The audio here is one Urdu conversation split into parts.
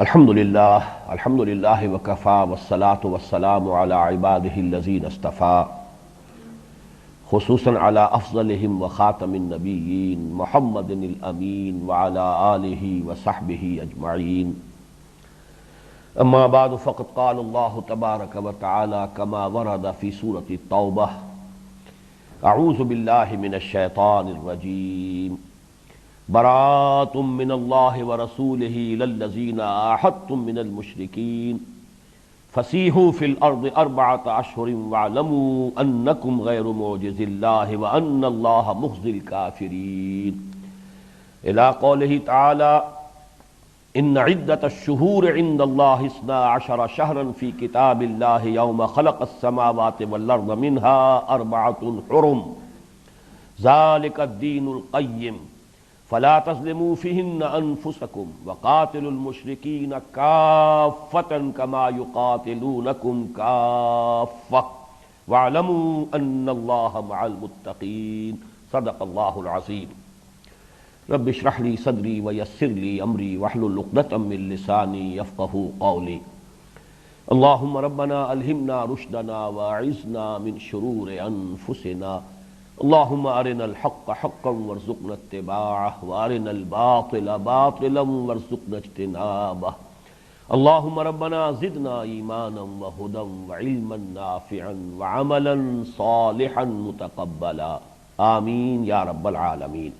الحمد للہ وکفا والصلاة والسلام علی عبادہ الذین اصطفیٰ خصوصاً علی افضلہم وخاتم النبیین محمد الامین وعلی آلہ وصحبہ اجمعین اما بعد فقد قال اللہ تبارک وتعالی کما ورد فی سورۃ التوبہ اعوذ باللہ من الشیطان الرجیم براءۃ من اللہ ورسولہ الی الذین عاہدتم من المشرکین فسیحوا فی الارض اربعۃ اشہر واعلموا انکم غیر معجز اللہ وان اللہ مخزی الکافرین الی قولہ تعالی ان عدۃ الشہور عند اللہ 12 شہرا فی کتاب اللہ یوم خلق السماوات والارض منها اربعۃ حرم ذلک الدین القیم فلا تظلموا فيهن انفسكم وقاتلوا المشركين كافة كما يقاتلونكم كافة واعلموا ان الله مع المتقين صدق الله العظيم رب اشرح لي صدري ويسر لي امري واحلل عقدة من لساني يفقهوا قولي اللهم ربنا الهمنا رشدنا واعذنا من شرور انفسنا اللهم ارنا الحق حقا وارزقنا اتباعه وارنا الباطل باطلا وارزقنا اجتنابه اللهم ربنا زدنا ایمانا وهدى وعلما نافعا وعملا صالحا متقبلا آمین یا رب العالمین۔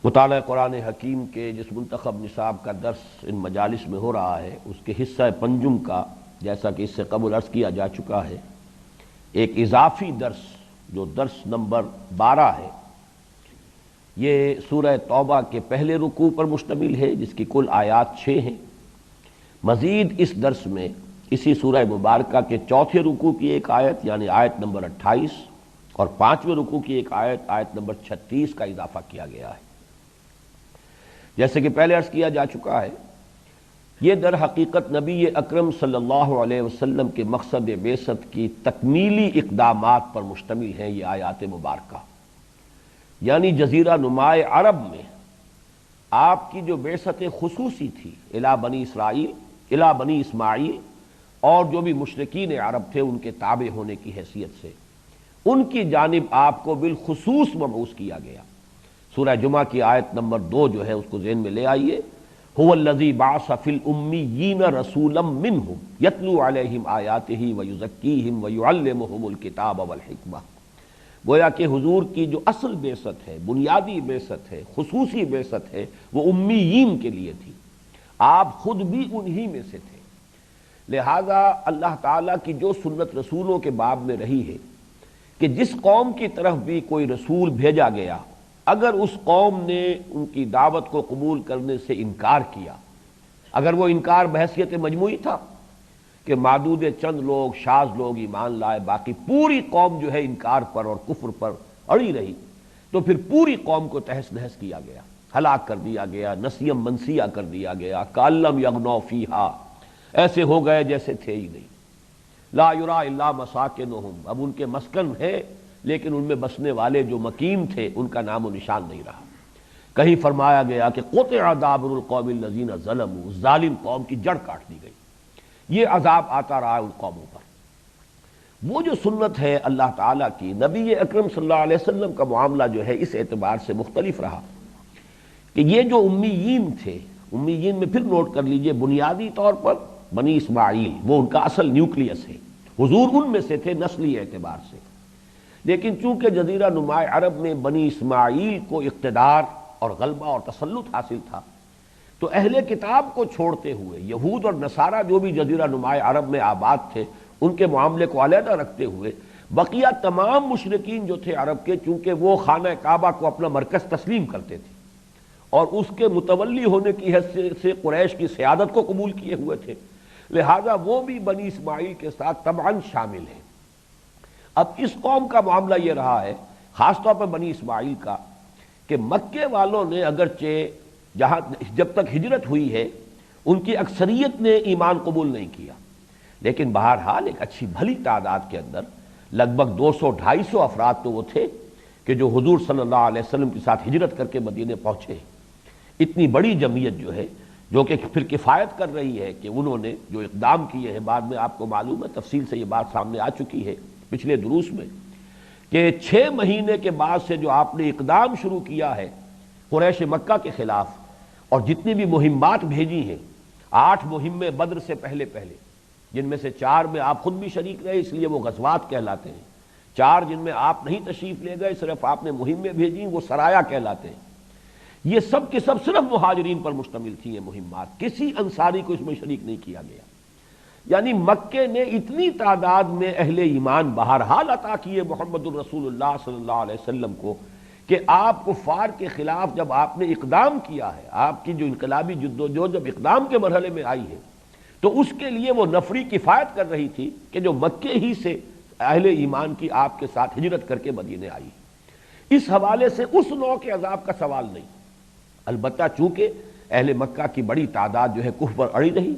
مطالعہ قرآن حکیم کے جس منتخب نصاب کا درس ان مجالس میں ہو رہا ہے اس کے حصہ پنجم کا، جیسا کہ اس سے قبل عرض کیا جا چکا ہے، ایک اضافی درس جو درس نمبر 12 ہے، یہ سورہ توبہ کے پہلے رکوع پر مشتمل ہے جس کی کل آیات 6 ہیں۔ مزید اس درس میں اسی سورہ مبارکہ کے چوتھے رکوع کی ایک آیت یعنی آیت نمبر 28 اور پانچویں رکوع کی ایک آیت نمبر 36 کا اضافہ کیا گیا ہے۔ جیسے کہ پہلے عرض کیا جا چکا ہے، یہ در حقیقت نبی اکرم صلی اللہ علیہ وسلم کے مقصد بعثت کی تکمیلی اقدامات پر مشتمل ہیں۔ یہ آیات مبارکہ یعنی جزیرہ نماء عرب میں آپ کی جو بعثت خصوصی تھی الی بنی اسرائیل، الی بنی اسماعیل، اور جو بھی مشرکین عرب تھے ان کے تابع ہونے کی حیثیت سے ان کی جانب آپ کو بالخصوص مبعوث کیا گیا۔ سورہ جمعہ کی آیت نمبر 2 جو ہے اس کو ذہن میں لے آئیے، هو الذی بعث فی الامیین رسولا منہم یتلو علیہم آیاتہ ویزکیہم ویعلمہم الکتاب والحکمہ۔ گویا کہ حضور کی جو اصل بعثت ہے، بنیادی بعثت ہے، خصوصی بعثت ہے، وہ امیین کے لیے تھی۔ آپ خود بھی انہی میں سے تھے۔ لہذا اللہ تعالیٰ کی جو سنت رسولوں کے باب میں رہی ہے کہ جس قوم کی طرف بھی کوئی رسول بھیجا گیا، اگر اس قوم نے ان کی دعوت کو قبول کرنے سے انکار کیا، اگر وہ انکار بحیثیت مجموعی تھا کہ معدود چند لوگ شاذ لوگ ایمان لائے، باقی پوری قوم جو ہے انکار پر اور کفر پر اڑی رہی، تو پھر پوری قوم کو تہس نہس کیا گیا، ہلاک کر دیا گیا، نسیم منسیہ کر دیا گیا، کأن لم یغنوا فیہا، ایسے ہو گئے جیسے تھے ہی نہیں۔ لا یری الا مساکنہم، اب ان کے مسکن ہے لیکن ان میں بسنے والے جو مقیم تھے ان کا نام و نشان نہیں رہا۔ کہیں فرمایا گیا کہ قطع دابر القوم الذین ظلموا، ظالم قوم کی جڑ کاٹ دی گئی۔ یہ عذاب آتا رہا ان قوموں پر۔ وہ جو سنت ہے اللہ تعالیٰ کی، نبی اکرم صلی اللہ علیہ وسلم کا معاملہ جو ہے اس اعتبار سے مختلف رہا کہ یہ جو امیین تھے، امیین میں پھر نوٹ کر لیجئے بنیادی طور پر بنی اسماعیل وہ ان کا اصل نیوکلیس ہے، حضور ان میں سے تھے نسلی اعتبار سے، لیکن چونکہ جزیرہ نماء عرب میں بنی اسماعیل کو اقتدار اور غلبہ اور تسلط حاصل تھا، تو اہل کتاب کو چھوڑتے ہوئے یہود اور نصارہ جو بھی جزیرہ نماء عرب میں آباد تھے ان کے معاملے کو علیحدہ رکھتے ہوئے بقیہ تمام مشرکین جو تھے عرب کے، چونکہ وہ خانہ کعبہ کو اپنا مرکز تسلیم کرتے تھے اور اس کے متولی ہونے کی حیثیت سے قریش کی سیادت کو قبول کیے ہوئے تھے، لہذا وہ بھی بنی اسماعیل کے ساتھ طبعاً شامل ہیں۔ اب اس قوم کا معاملہ یہ رہا ہے، خاص طور پر بنی اسماعیل کا، کہ مکے والوں نے اگرچہ جب تک ہجرت ہوئی ہے ان کی اکثریت نے ایمان قبول نہیں کیا، لیکن بہرحال ایک اچھی بھلی تعداد کے اندر لگ بھگ 200-250 افراد تو وہ تھے کہ جو حضور صلی اللہ علیہ وسلم کے ساتھ ہجرت کر کے مدینے پہنچے۔ اتنی بڑی جمعیت جو ہے جو کہ پھر کفایت کر رہی ہے کہ انہوں نے جو اقدام کیے ہیں، بعد میں آپ کو معلوم ہے تفصیل سے یہ بات سامنے آ چکی ہے پچھلے دروس میں، کہ 6 مہینے کے بعد سے جو آپ نے اقدام شروع کیا ہے قریش مکہ کے خلاف، اور جتنی بھی مہمات بھیجی ہیں، 8 مہمیں بدر سے پہلے جن میں سے 4 میں آپ خود بھی شریک رہے، اس لیے وہ غزوات کہلاتے ہیں، 4 جن میں آپ نہیں تشریف لے گئے، صرف آپ نے مہمیں بھیجی، وہ سرایا کہلاتے ہیں۔ یہ سب کے سب صرف مہاجرین پر مشتمل تھی یہ مہمات، کسی انصاری کو اس میں شریک نہیں کیا گیا۔ یعنی مکے نے اتنی تعداد میں اہل ایمان بہرحال عطا کیے محمد الرسول اللہ صلی اللہ علیہ وسلم کو، کہ آپ کفار کے خلاف جب آپ نے اقدام کیا ہے، آپ کی جو انقلابی جدوجہد جب اقدام کے مرحلے میں آئی ہے، تو اس کے لیے وہ نفری کفایت کر رہی تھی کہ جو مکے ہی سے اہل ایمان کی آپ کے ساتھ ہجرت کر کے مدینے آئی۔ اس حوالے سے اس نوع کے عذاب کا سوال نہیں، البتہ چونکہ اہل مکہ کی بڑی تعداد جو ہے کفر پر اڑی رہی،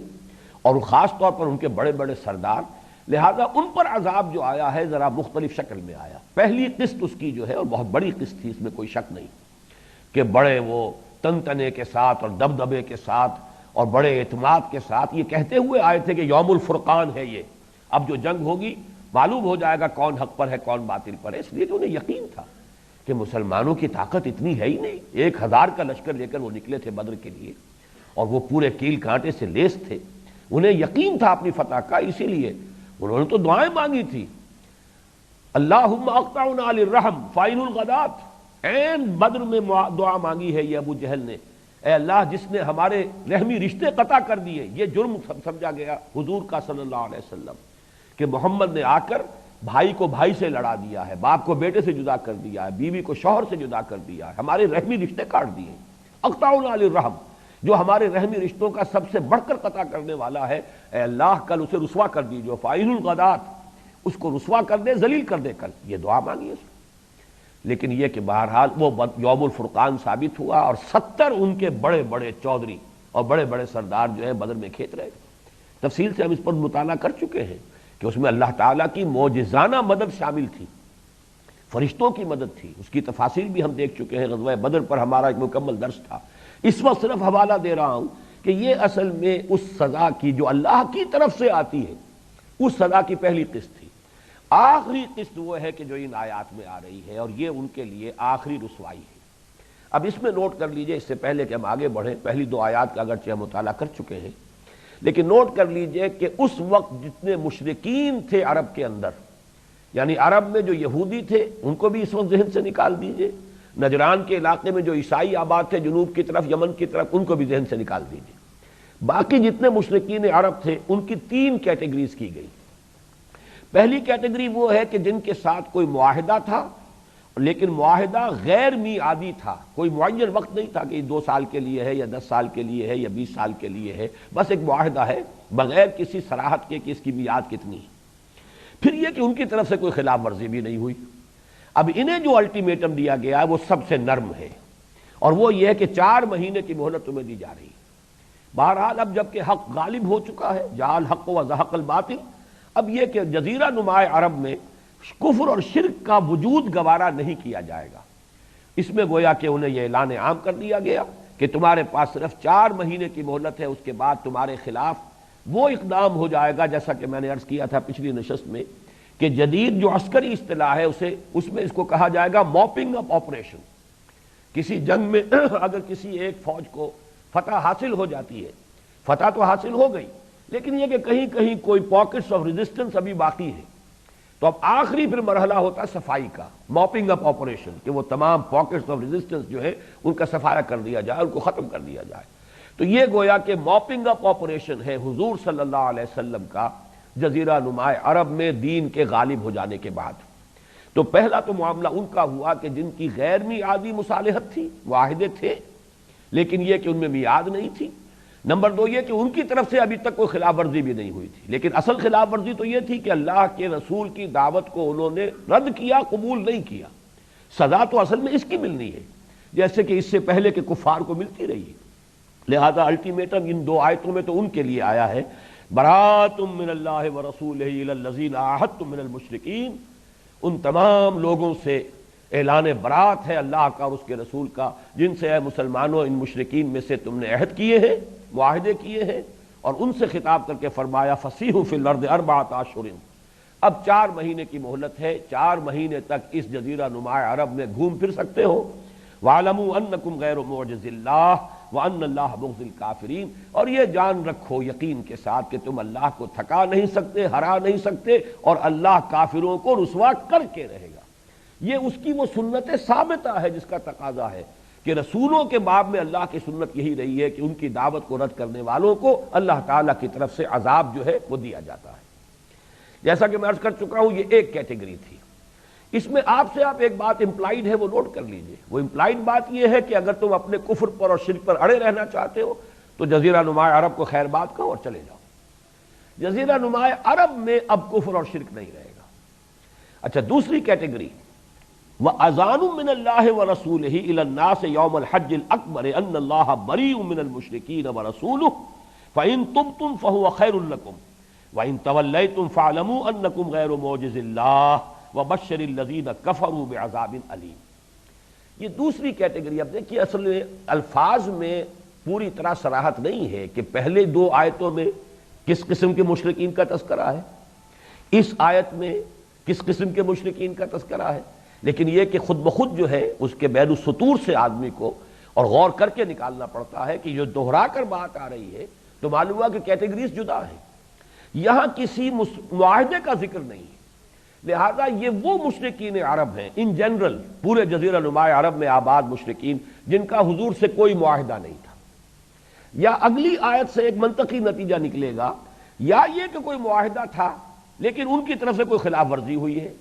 اور خاص طور پر ان کے بڑے بڑے سردار، لہذا ان پر عذاب جو آیا ہے ذرا مختلف شکل میں آیا۔ پہلی قسط اس کی جو ہے، اور بہت بڑی قسط تھی، اس میں کوئی شک نہیں، کہ بڑے وہ تنتنے کے ساتھ اور دبدبے کے ساتھ اور بڑے اعتماد کے ساتھ یہ کہتے ہوئے آئے تھے کہ یوم الفرقان ہے یہ، اب جو جنگ ہوگی معلوم ہو جائے گا کون حق پر ہے کون باطل پر ہے۔ اس لیے تو انہیں یقین تھا کہ مسلمانوں کی طاقت اتنی ہے ہی نہیں، 1000 کا لشکر لے کر وہ نکلے تھے بدر کے لیے، اور وہ پورے کیل کانٹے سے لیس تھے، انہیں یقین تھا اپنی فتح کا، اسی لیے انہوں نے تو دعائیں مانگی تھی، اللہم اقطعنا للرحم فائن الغدات، این بدر میں دعا مانگی ہے یہ ابو جہل نے، اے اللہ جس نے ہمارے رحمی رشتے قطع کر دیے۔ یہ جرم سمجھا گیا حضور کا صلی اللہ علیہ وسلم کہ محمد نے آ کر بھائی کو بھائی سے لڑا دیا ہے، باپ کو بیٹے سے جدا کر دیا ہے، بیوی کو شوہر سے جدا کر دیا ہے، ہمارے رحمی رشتے کاٹ دیے۔ اقطعنا للرحم، جو ہمارے رحمی رشتوں کا سب سے بڑھ کر قطع کرنے والا ہے، اے اللہ کل اسے رسوا کر دیجو، فائن الغدات، اس کو رسوا کر دے، ذلیل کر دے کل، یہ دعا مانگی اس نے۔ لیکن یہ کہ بہرحال وہ یوم الفرقان ثابت ہوا، اور 70 ان کے بڑے بڑے چودھری اور بڑے بڑے سردار جو ہیں بدر میں کھیت رہے۔ تفصیل سے ہم اس پر مطالعہ کر چکے ہیں کہ اس میں اللہ تعالیٰ کی معجزانہ مدد شامل تھی، فرشتوں کی مدد تھی، اس کی تفاصیل بھی ہم دیکھ چکے ہیں، غزوہ بدر پر ہمارا ایک مکمل درس تھا۔ اس وقت صرف حوالہ دے رہا ہوں کہ یہ اصل میں اس سزا کی جو اللہ کی طرف سے آتی ہے، اس سزا کی پہلی قسط تھی۔ آخری قسط وہ ہے کہ جو ان آیات میں آ رہی ہے، اور یہ ان کے لیے آخری رسوائی ہے۔ اب اس میں نوٹ کر لیجئے، اس سے پہلے کہ ہم آگے بڑھیں، پہلی 2 آیات کا اگرچہ ہم مطالعہ کر چکے ہیں، لیکن نوٹ کر لیجئے کہ اس وقت جتنے مشرکین تھے عرب کے اندر، یعنی عرب میں جو یہودی تھے ان کو بھی اس وقت ذہن سے نکال دیجئے، نجران کے علاقے میں جو عیسائی آباد تھے جنوب کی طرف، یمن کی طرف، ان کو بھی ذہن سے نکال دیجئے، باقی جتنے مشرکین عرب تھے ان کی 3 کیٹیگریز کی گئی۔ پہلی کیٹیگری وہ ہے کہ جن کے ساتھ کوئی معاہدہ تھا، لیکن معاہدہ غیر میعادی تھا، کوئی معین وقت نہیں تھا کہ 2 سال کے لیے ہے یا 10 سال کے لیے ہے یا 20 سال کے لیے ہے، بس ایک معاہدہ ہے بغیر کسی صراحت کے کہ اس کی میعاد کتنی ہے۔ پھر یہ کہ ان کی طرف سے کوئی خلاف ورزی بھی نہیں ہوئی۔ اب انہیں جو الٹیمیٹم دیا گیا ہے وہ سب سے نرم ہے، اور وہ یہ ہے کہ 4 مہینے کی مہلت تمہیں دی جا رہی ہے۔ بہرحال اب جب کہ حق غالب ہو چکا ہے، جعل حق و زحق الباطل، اب یہ کہ جزیرہ نما عرب میں کفر اور شرک کا وجود گوارا نہیں کیا جائے گا، اس میں گویا کہ انہیں یہ اعلان عام کر دیا گیا کہ تمہارے پاس صرف 4 مہینے کی مہلت ہے، اس کے بعد تمہارے خلاف وہ اقدام ہو جائے گا، جیسا کہ میں نے عرض کیا تھا پچھلی نشست میں کہ جدید جو عسکری اصطلاح ہے اس میں اس کو کہا جائے گا موپنگ اپ آپریشن۔ کسی جنگ میں اگر کسی ایک فوج کو فتح حاصل ہو جاتی ہے، فتح تو حاصل ہو گئی، لیکن یہ کہ کہیں کہیں کوئی پاکٹس آف ریزسٹنس ابھی باقی ہے، تو اب آخری پھر مرحلہ ہوتا ہے صفائی کا، موپنگ اپ آپریشن، کہ وہ تمام پاکٹس آف ریزسٹنس جو ہے ان کا صفایا کر دیا جائے، ان کو ختم کر دیا جائے۔ تو یہ گویا کہ موپنگ اپ آپریشن ہے حضور صلی اللہ علیہ وسلم کا جزیرہ نما عرب میں دین کے غالب ہو جانے کے بعد۔ تو پہلا تو معاملہ ان کا ہوا کہ جن کی غیر میعادی مصالحت تھی، معاہدے تھے لیکن یہ کہ ان میں میعاد نہیں تھی۔ نمبر 2 یہ کہ ان کی طرف سے ابھی تک کوئی خلاف ورزی بھی نہیں ہوئی تھی، لیکن اصل خلاف ورزی تو یہ تھی کہ اللہ کے رسول کی دعوت کو انہوں نے رد کیا، قبول نہیں کیا۔ سزا تو اصل میں اس کی ملنی ہے جیسے کہ اس سے پہلے کے کفار کو ملتی رہی ہے۔ لہذا الٹیمیٹم ان 2 آیتوں میں تو ان کے لیے آیا ہے، براۃ من اللہ ورسولہ الی الذین عاہدتم من المشرکین، ان تمام لوگوں سے اعلان برات ہے اللہ کا اور اس کے رسول کا، جن سے اے مسلمانوں ان مشرکین میں سے تم نے عہد کیے ہیں، معاہدے کیے ہیں، اور ان سے خطاب کر کے فرمایا فسیحوا فی الارض 4 اشہر، اب 4 مہینے کی مہلت ہے، 4 مہینے تک اس جزیرہ نما عرب میں گھوم پھر سکتے ہو۔ وَاعْلَمُوا أَنَّكُمْ غَيْرُ مُعْجِزِ اللَّهِ وَأَنَّ اللَّهَ مُخْزِي الْكَافِرِينَ، اور یہ جان رکھو یقین کے ساتھ کہ تم اللہ کو تھکا نہیں سکتے، ہرا نہیں سکتے، اور اللہ کافروں کو رسوا کر کے رہے گا۔ یہ اس کی وہ سنت ثابتہ ہے جس کا تقاضا ہے کہ رسولوں کے باب میں اللہ کی سنت یہی رہی ہے کہ ان کی دعوت کو رد کرنے والوں کو اللہ تعالیٰ کی طرف سے عذاب جو ہے وہ دیا جاتا ہے۔ جیسا کہ میں عرض کر چکا ہوں یہ ایک کیٹیگری تھی۔ اس میں آپ سے ایک بات امپلائیڈ ہے وہ نوٹ کر لیجئے۔ وہ امپلائیڈ بات یہ ہے کہ اگر تم اپنے کفر پر اور شرک پر اڑے رہنا چاہتے ہو تو جزیرہ نما عرب کو خیر بات کہو اور چلے جاؤ۔ جزیرہ نما عرب میں اب کفر اور شرک نہیں رہے گا۔ اچھا، دوسری کیٹیگری وَأَذَانٌ مِّنَ اللَّهِ وَرَسُولِهِ إِلَى النَّاسِ يَوْمَ الْحَجِّ الْأَكْبَرِ أَنَّ اللَّهَ بَرِيءٌ مِّنَ الْمُشْرِكِينَ وَرَسُولُهُ فَإِن تُبْتُمْ فَهُوَ خَيْرٌ لَّكُمْ وَإِن تَوَلَّيْتُمْ فَاعْلَمُوا أَنَّكُمْ غَيْرُ مُعْجِزِ اللَّهِ وَبَشِّرِ الَّذِينَ كَفَرُوا بِعَذَابٍ أَلِيمٍ۔ یہ دوسری کیٹیگری۔ اب دیکھیے اصل میں الفاظ میں پوری طرح صراحت نہیں ہے کہ پہلے 2 آیتوں میں کس قسم کے مشرکین کا تذکرہ ہے، اس آیت میں کس قسم کے مشرکین کا تذکرہ ہے، لیکن یہ کہ خود بخود جو ہے اس کے بین السطور سے آدمی کو اور غور کر کے نکالنا پڑتا ہے کہ جو دہرا کر بات آ رہی ہے تو معلوم ہوا کہ کیٹیگریز جدا ہیں، یہاں کسی معاہدے کا ذکر نہیں ہے۔ لہذا یہ وہ مشرکین عرب ہیں ان جنرل پورے جزیرہ نما عرب میں آباد مشرکین جن کا حضور سے کوئی معاہدہ نہیں تھا، یا اگلی آیت سے ایک منطقی نتیجہ نکلے گا یا یہ کہ کوئی معاہدہ تھا لیکن ان کی طرف سے کوئی خلاف ورزی ہوئی ہے،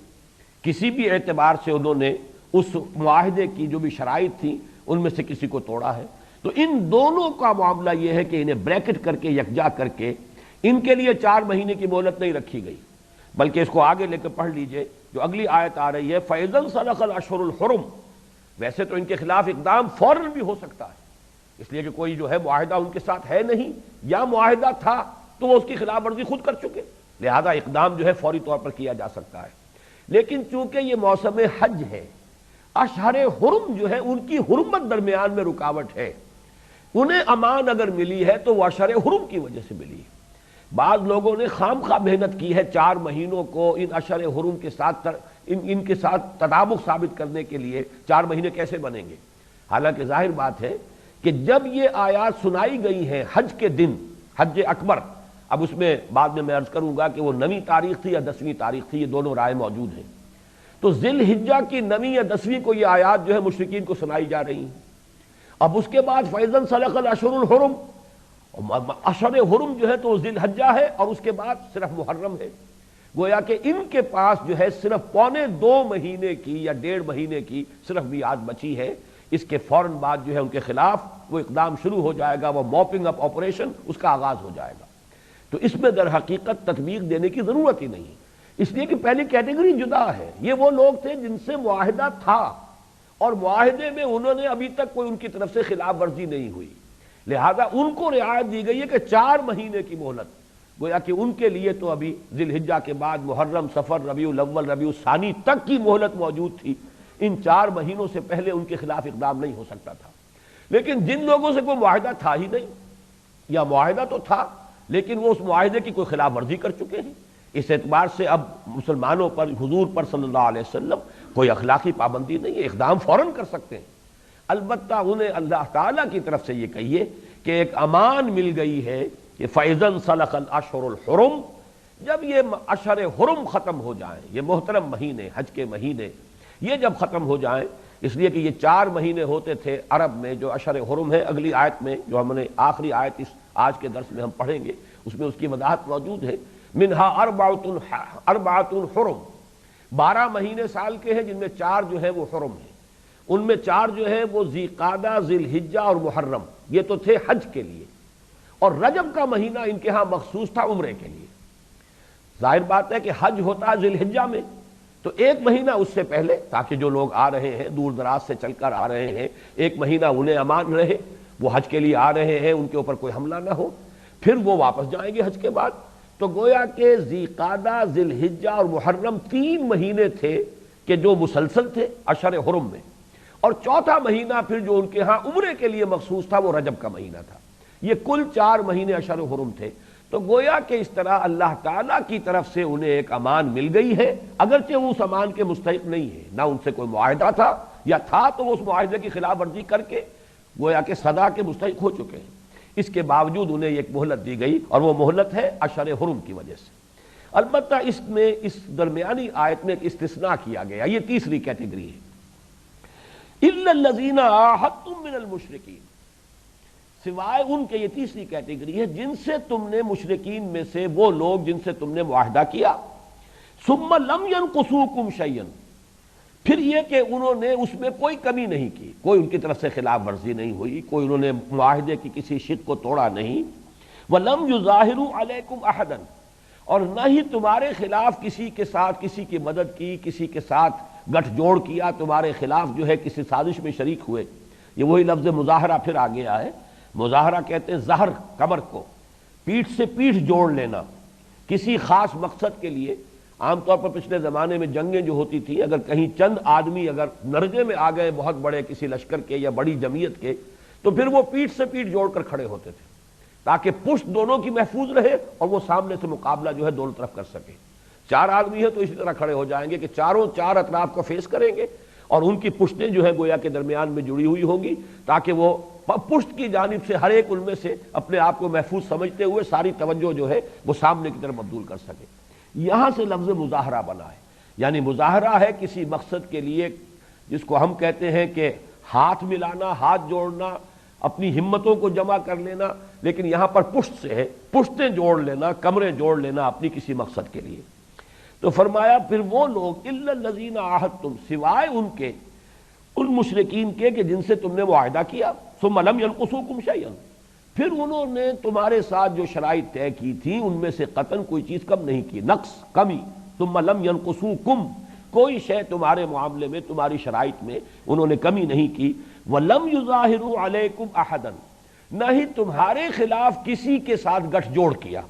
کسی بھی اعتبار سے انہوں نے اس معاہدے کی جو بھی شرائط تھی ان میں سے کسی کو توڑا ہے، تو ان دونوں کا معاملہ یہ ہے کہ انہیں بریکٹ کر کے یکجا کر کے ان کے لیے 4 مہینے کی مہلت نہیں رکھی گئی، بلکہ اس کو آگے لے کے پڑھ لیجئے جو اگلی آیت آ رہی ہے فَإِذَا انْسَلَخَ الْأَشْهُرُ الْحُرُمُ۔ ویسے تو ان کے خلاف اقدام فوراً بھی ہو سکتا ہے، اس لیے کہ کوئی جو ہے معاہدہ ان کے ساتھ ہے نہیں، یا معاہدہ تھا تو وہ اس کی خلاف ورزی خود کر چکے، لہذا اقدام جو ہے فوری طور پر کیا جا سکتا ہے۔ لیکن چونکہ یہ موسم حج ہے، اشہر حرم جو ہے ان کی حرمت درمیان میں رکاوٹ ہے، انہیں امان اگر ملی ہے تو وہ اشہر حرم کی وجہ سے ملی ہے۔ بعض لوگوں نے خام خواہ محنت کی ہے 4 مہینوں کو ان اشہر حرم کے ساتھ ان کے ساتھ تطابق ثابت کرنے کے لیے 4 مہینے کیسے بنیں گے، حالانکہ ظاہر بات ہے کہ جب یہ آیات سنائی گئی ہیں حج کے دن، حج اکبر، اب اس میں بعد میں عرض کروں گا کہ وہ 9ویں تاریخ تھی یا 10ویں تاریخ تھی، یہ دونوں رائے موجود ہیں، تو ذی الحجہ کی 9ویں یا 10ویں کو یہ آیات جو ہے مشرکین کو سنائی جا رہی ہیں۔ اب اس کے بعد فَإِذَا انْسَلَخَ الْأَشْهُرُ الْحُرُمُ، اشہر حرم جو ہے تو ذی الحجہ ہے اور اس کے بعد صرف محرم ہے، گویا کہ ان کے پاس جو ہے صرف 1.25 مہینے کی یا 1.5 مہینے کی صرف میعاد بچی ہے، اس کے فوراً بعد جو ہے ان کے خلاف وہ اقدام شروع ہو جائے گا، وہ موپنگ اپ آپریشن اس کا آغاز ہو جائے گا۔ تو اس میں در حقیقت تطبیق دینے کی ضرورت ہی نہیں، اس لیے کہ پہلی کیٹیگری جدا ہے، یہ وہ لوگ تھے جن سے معاہدہ تھا اور معاہدے میں انہوں نے ابھی تک کوئی ان کی طرف سے خلاف ورزی نہیں ہوئی، لہذا ان کو رعایت دی گئی ہے کہ 4 مہینے کی مہلت، گویا کہ ان کے لیے تو ابھی ذی الحجہ کے بعد محرم، صفر، ربیع الاول، ربیع الثانی تک کی مہلت موجود تھی، ان 4 مہینوں سے پہلے ان کے خلاف اقدام نہیں ہو سکتا تھا۔ لیکن جن لوگوں سے کوئی معاہدہ تھا ہی نہیں، یا معاہدہ تو تھا لیکن وہ اس معاہدے کی کوئی خلاف ورزی کر چکے ہیں، اس اعتبار سے اب مسلمانوں پر، حضور پر صلی اللہ علیہ وسلم کوئی اخلاقی پابندی نہیں ہے، اقدام فوراً کر سکتے ہیں۔ البتہ انہیں اللہ تعالیٰ کی طرف سے یہ کہیے کہ ایک امان مل گئی ہے کہ فَإِذَا انْسَلَخَ الْأَشْهُرُ الْحُرُمُ، جب یہ اشہر حرم ختم ہو جائیں، یہ محترم مہینے، حج کے مہینے، یہ جب ختم ہو جائیں، اس لیے کہ یہ 4 مہینے ہوتے تھے عرب میں جو اشہر حرم ہے، اگلی آیت میں جو ہم نے آخری آیت اس آج کے درس میں ہم پڑھیں گے اس میں اس کی وضاحت موجود ہے، منہا اربعۃ حرم، 12 مہینے سال کے ہیں جن میں 4 جو ہے وہ حرم ہیں، ان میں 4 جو ہے وہ ذی قعدہ، ذی الحجہ اور محرم، یہ تو تھے حج کے لیے، اور رجب کا مہینہ ان کے ہاں مخصوص تھا عمرے کے لیے۔ ظاہر بات ہے کہ حج ہوتا ہے ذی الحجہ میں، تو 1 مہینہ اس سے پہلے، تاکہ جو لوگ آ رہے ہیں دور دراز سے چل کر آ رہے ہیں 1 مہینہ انہیں امان رہے، وہ حج کے لیے آ رہے ہیں ان کے اوپر کوئی حملہ نہ ہو، پھر وہ واپس جائیں گے حج کے بعد، تو گویا کہ ذی قعدہ، ذی الحجہ اور محرم 3 مہینے تھے کہ جو مسلسل تھے اشہر حرم میں، اور چوتھا مہینہ پھر جو ان کے ہاں عمرے کے لیے مخصوص تھا وہ رجب کا مہینہ تھا۔ یہ کل 4 مہینے اشہر حرم تھے۔ تو گویا کہ اس طرح اللہ تعالیٰ کی طرف سے انہیں ایک امان مل گئی ہے، اگرچہ وہ اس امان کے مستحق نہیں ہے، نہ ان سے کوئی معاہدہ تھا، یا تھا تو وہ اس معاہدے کی خلاف ورزی کر کے گویا کہ سزا کے مستحق ہو چکے ہیں۔ اس کے باوجود انہیں ایک مہلت دی گئی، اور وہ مہلت ہے اشہر حرم کی وجہ سے۔ البتہ اس میں اس درمیانی آیت میں ایک استثناء کیا گیا، یہ تیسری کیٹیگری ہے، الا الذین عاہدتم من المشرکین، سوائے ان کے، یہ تیسری کیٹیگری ہے جن سے تم نے مشرکین میں سے وہ لوگ جن سے تم نے معاہدہ کیا، ثم لم ينقصوکم شیئا، پھر یہ کہ انہوں نے اس میں کوئی کمی نہیں کی، کوئی ان کی طرف سے خلاف ورزی نہیں ہوئی، کوئی انہوں نے معاہدے کی کسی شق کو توڑا نہیں، وَلَمْ يُظَاهِرُوا عَلَيْكُمْ أَحَدًا، اور نہ ہی تمہارے خلاف کسی کے ساتھ کسی کی مدد کی، کسی کے ساتھ گٹھ جوڑ کیا، تمہارے خلاف جو ہے کسی سازش میں شریک ہوئے۔ یہ وہی لفظ مظاہرہ پھر آ گیا ہے۔ مظاہرہ کہتے ہیں ظہر، کمر کو پیٹھ سے پیٹھ جوڑ لینا کسی خاص مقصد کے لیے۔ عام طور پر پچھلے زمانے میں جنگیں جو ہوتی تھیں، اگر کہیں چند آدمی اگر نرجے میں آ گئے بہت بڑے کسی لشکر کے یا بڑی جمعیت کے، تو پھر وہ پیٹھ سے پیٹھ جوڑ کر کھڑے ہوتے تھے تاکہ پشت دونوں کی محفوظ رہے اور وہ سامنے سے مقابلہ جو ہے دونوں طرف کر سکے۔ 4 آدمی ہیں تو اسی طرح کھڑے ہو جائیں گے کہ چاروں 4 اطراف کو فیس کریں گے، اور ان کی پشتیں جو ہے گویا کے درمیان میں جڑی ہوئی ہوں گی، تاکہ وہ پشت کی جانب سے ہر ایک ان میں سے اپنے آپ کو محفوظ سمجھتے ہوئے ساری توجہ جو ہے وہ سامنے کی طرف مبذول کر سکے۔ یہاں سے لفظ مظاہرہ بنا ہے، یعنی مظاہرہ ہے کسی مقصد کے لیے جس کو ہم کہتے ہیں کہ ہاتھ ملانا، ہاتھ جوڑنا، اپنی ہمتوں کو جمع کر لینا، لیکن یہاں پر پشت سے ہے، پشتیں جوڑ لینا، کمریں جوڑ لینا اپنی کسی مقصد کے لیے۔ تو فرمایا پھر وہ لوگ الا الذین عاہدتم، سوائے ان کے، ان مشرکین کے کہ جن سے تم نے معاہدہ کیا، ثم لم ينقصوکم شیئا، پھر انہوں نے تمہارے ساتھ جو شرائط طے کی تھی ان میں سے قطعاً کوئی چیز کم نہیں کی، نقص، کمی، ثم لم ينقصوکم، کوئی شے تمہارے معاملے میں، تمہاری شرائط میں انہوں نے کمی نہیں کی، وَلَمْ يُظَاهِرُوا عَلَيْكُمْ أَحَدًا، نہ ہی تمہارے خلاف کسی کے ساتھ گٹھ جوڑ کیا،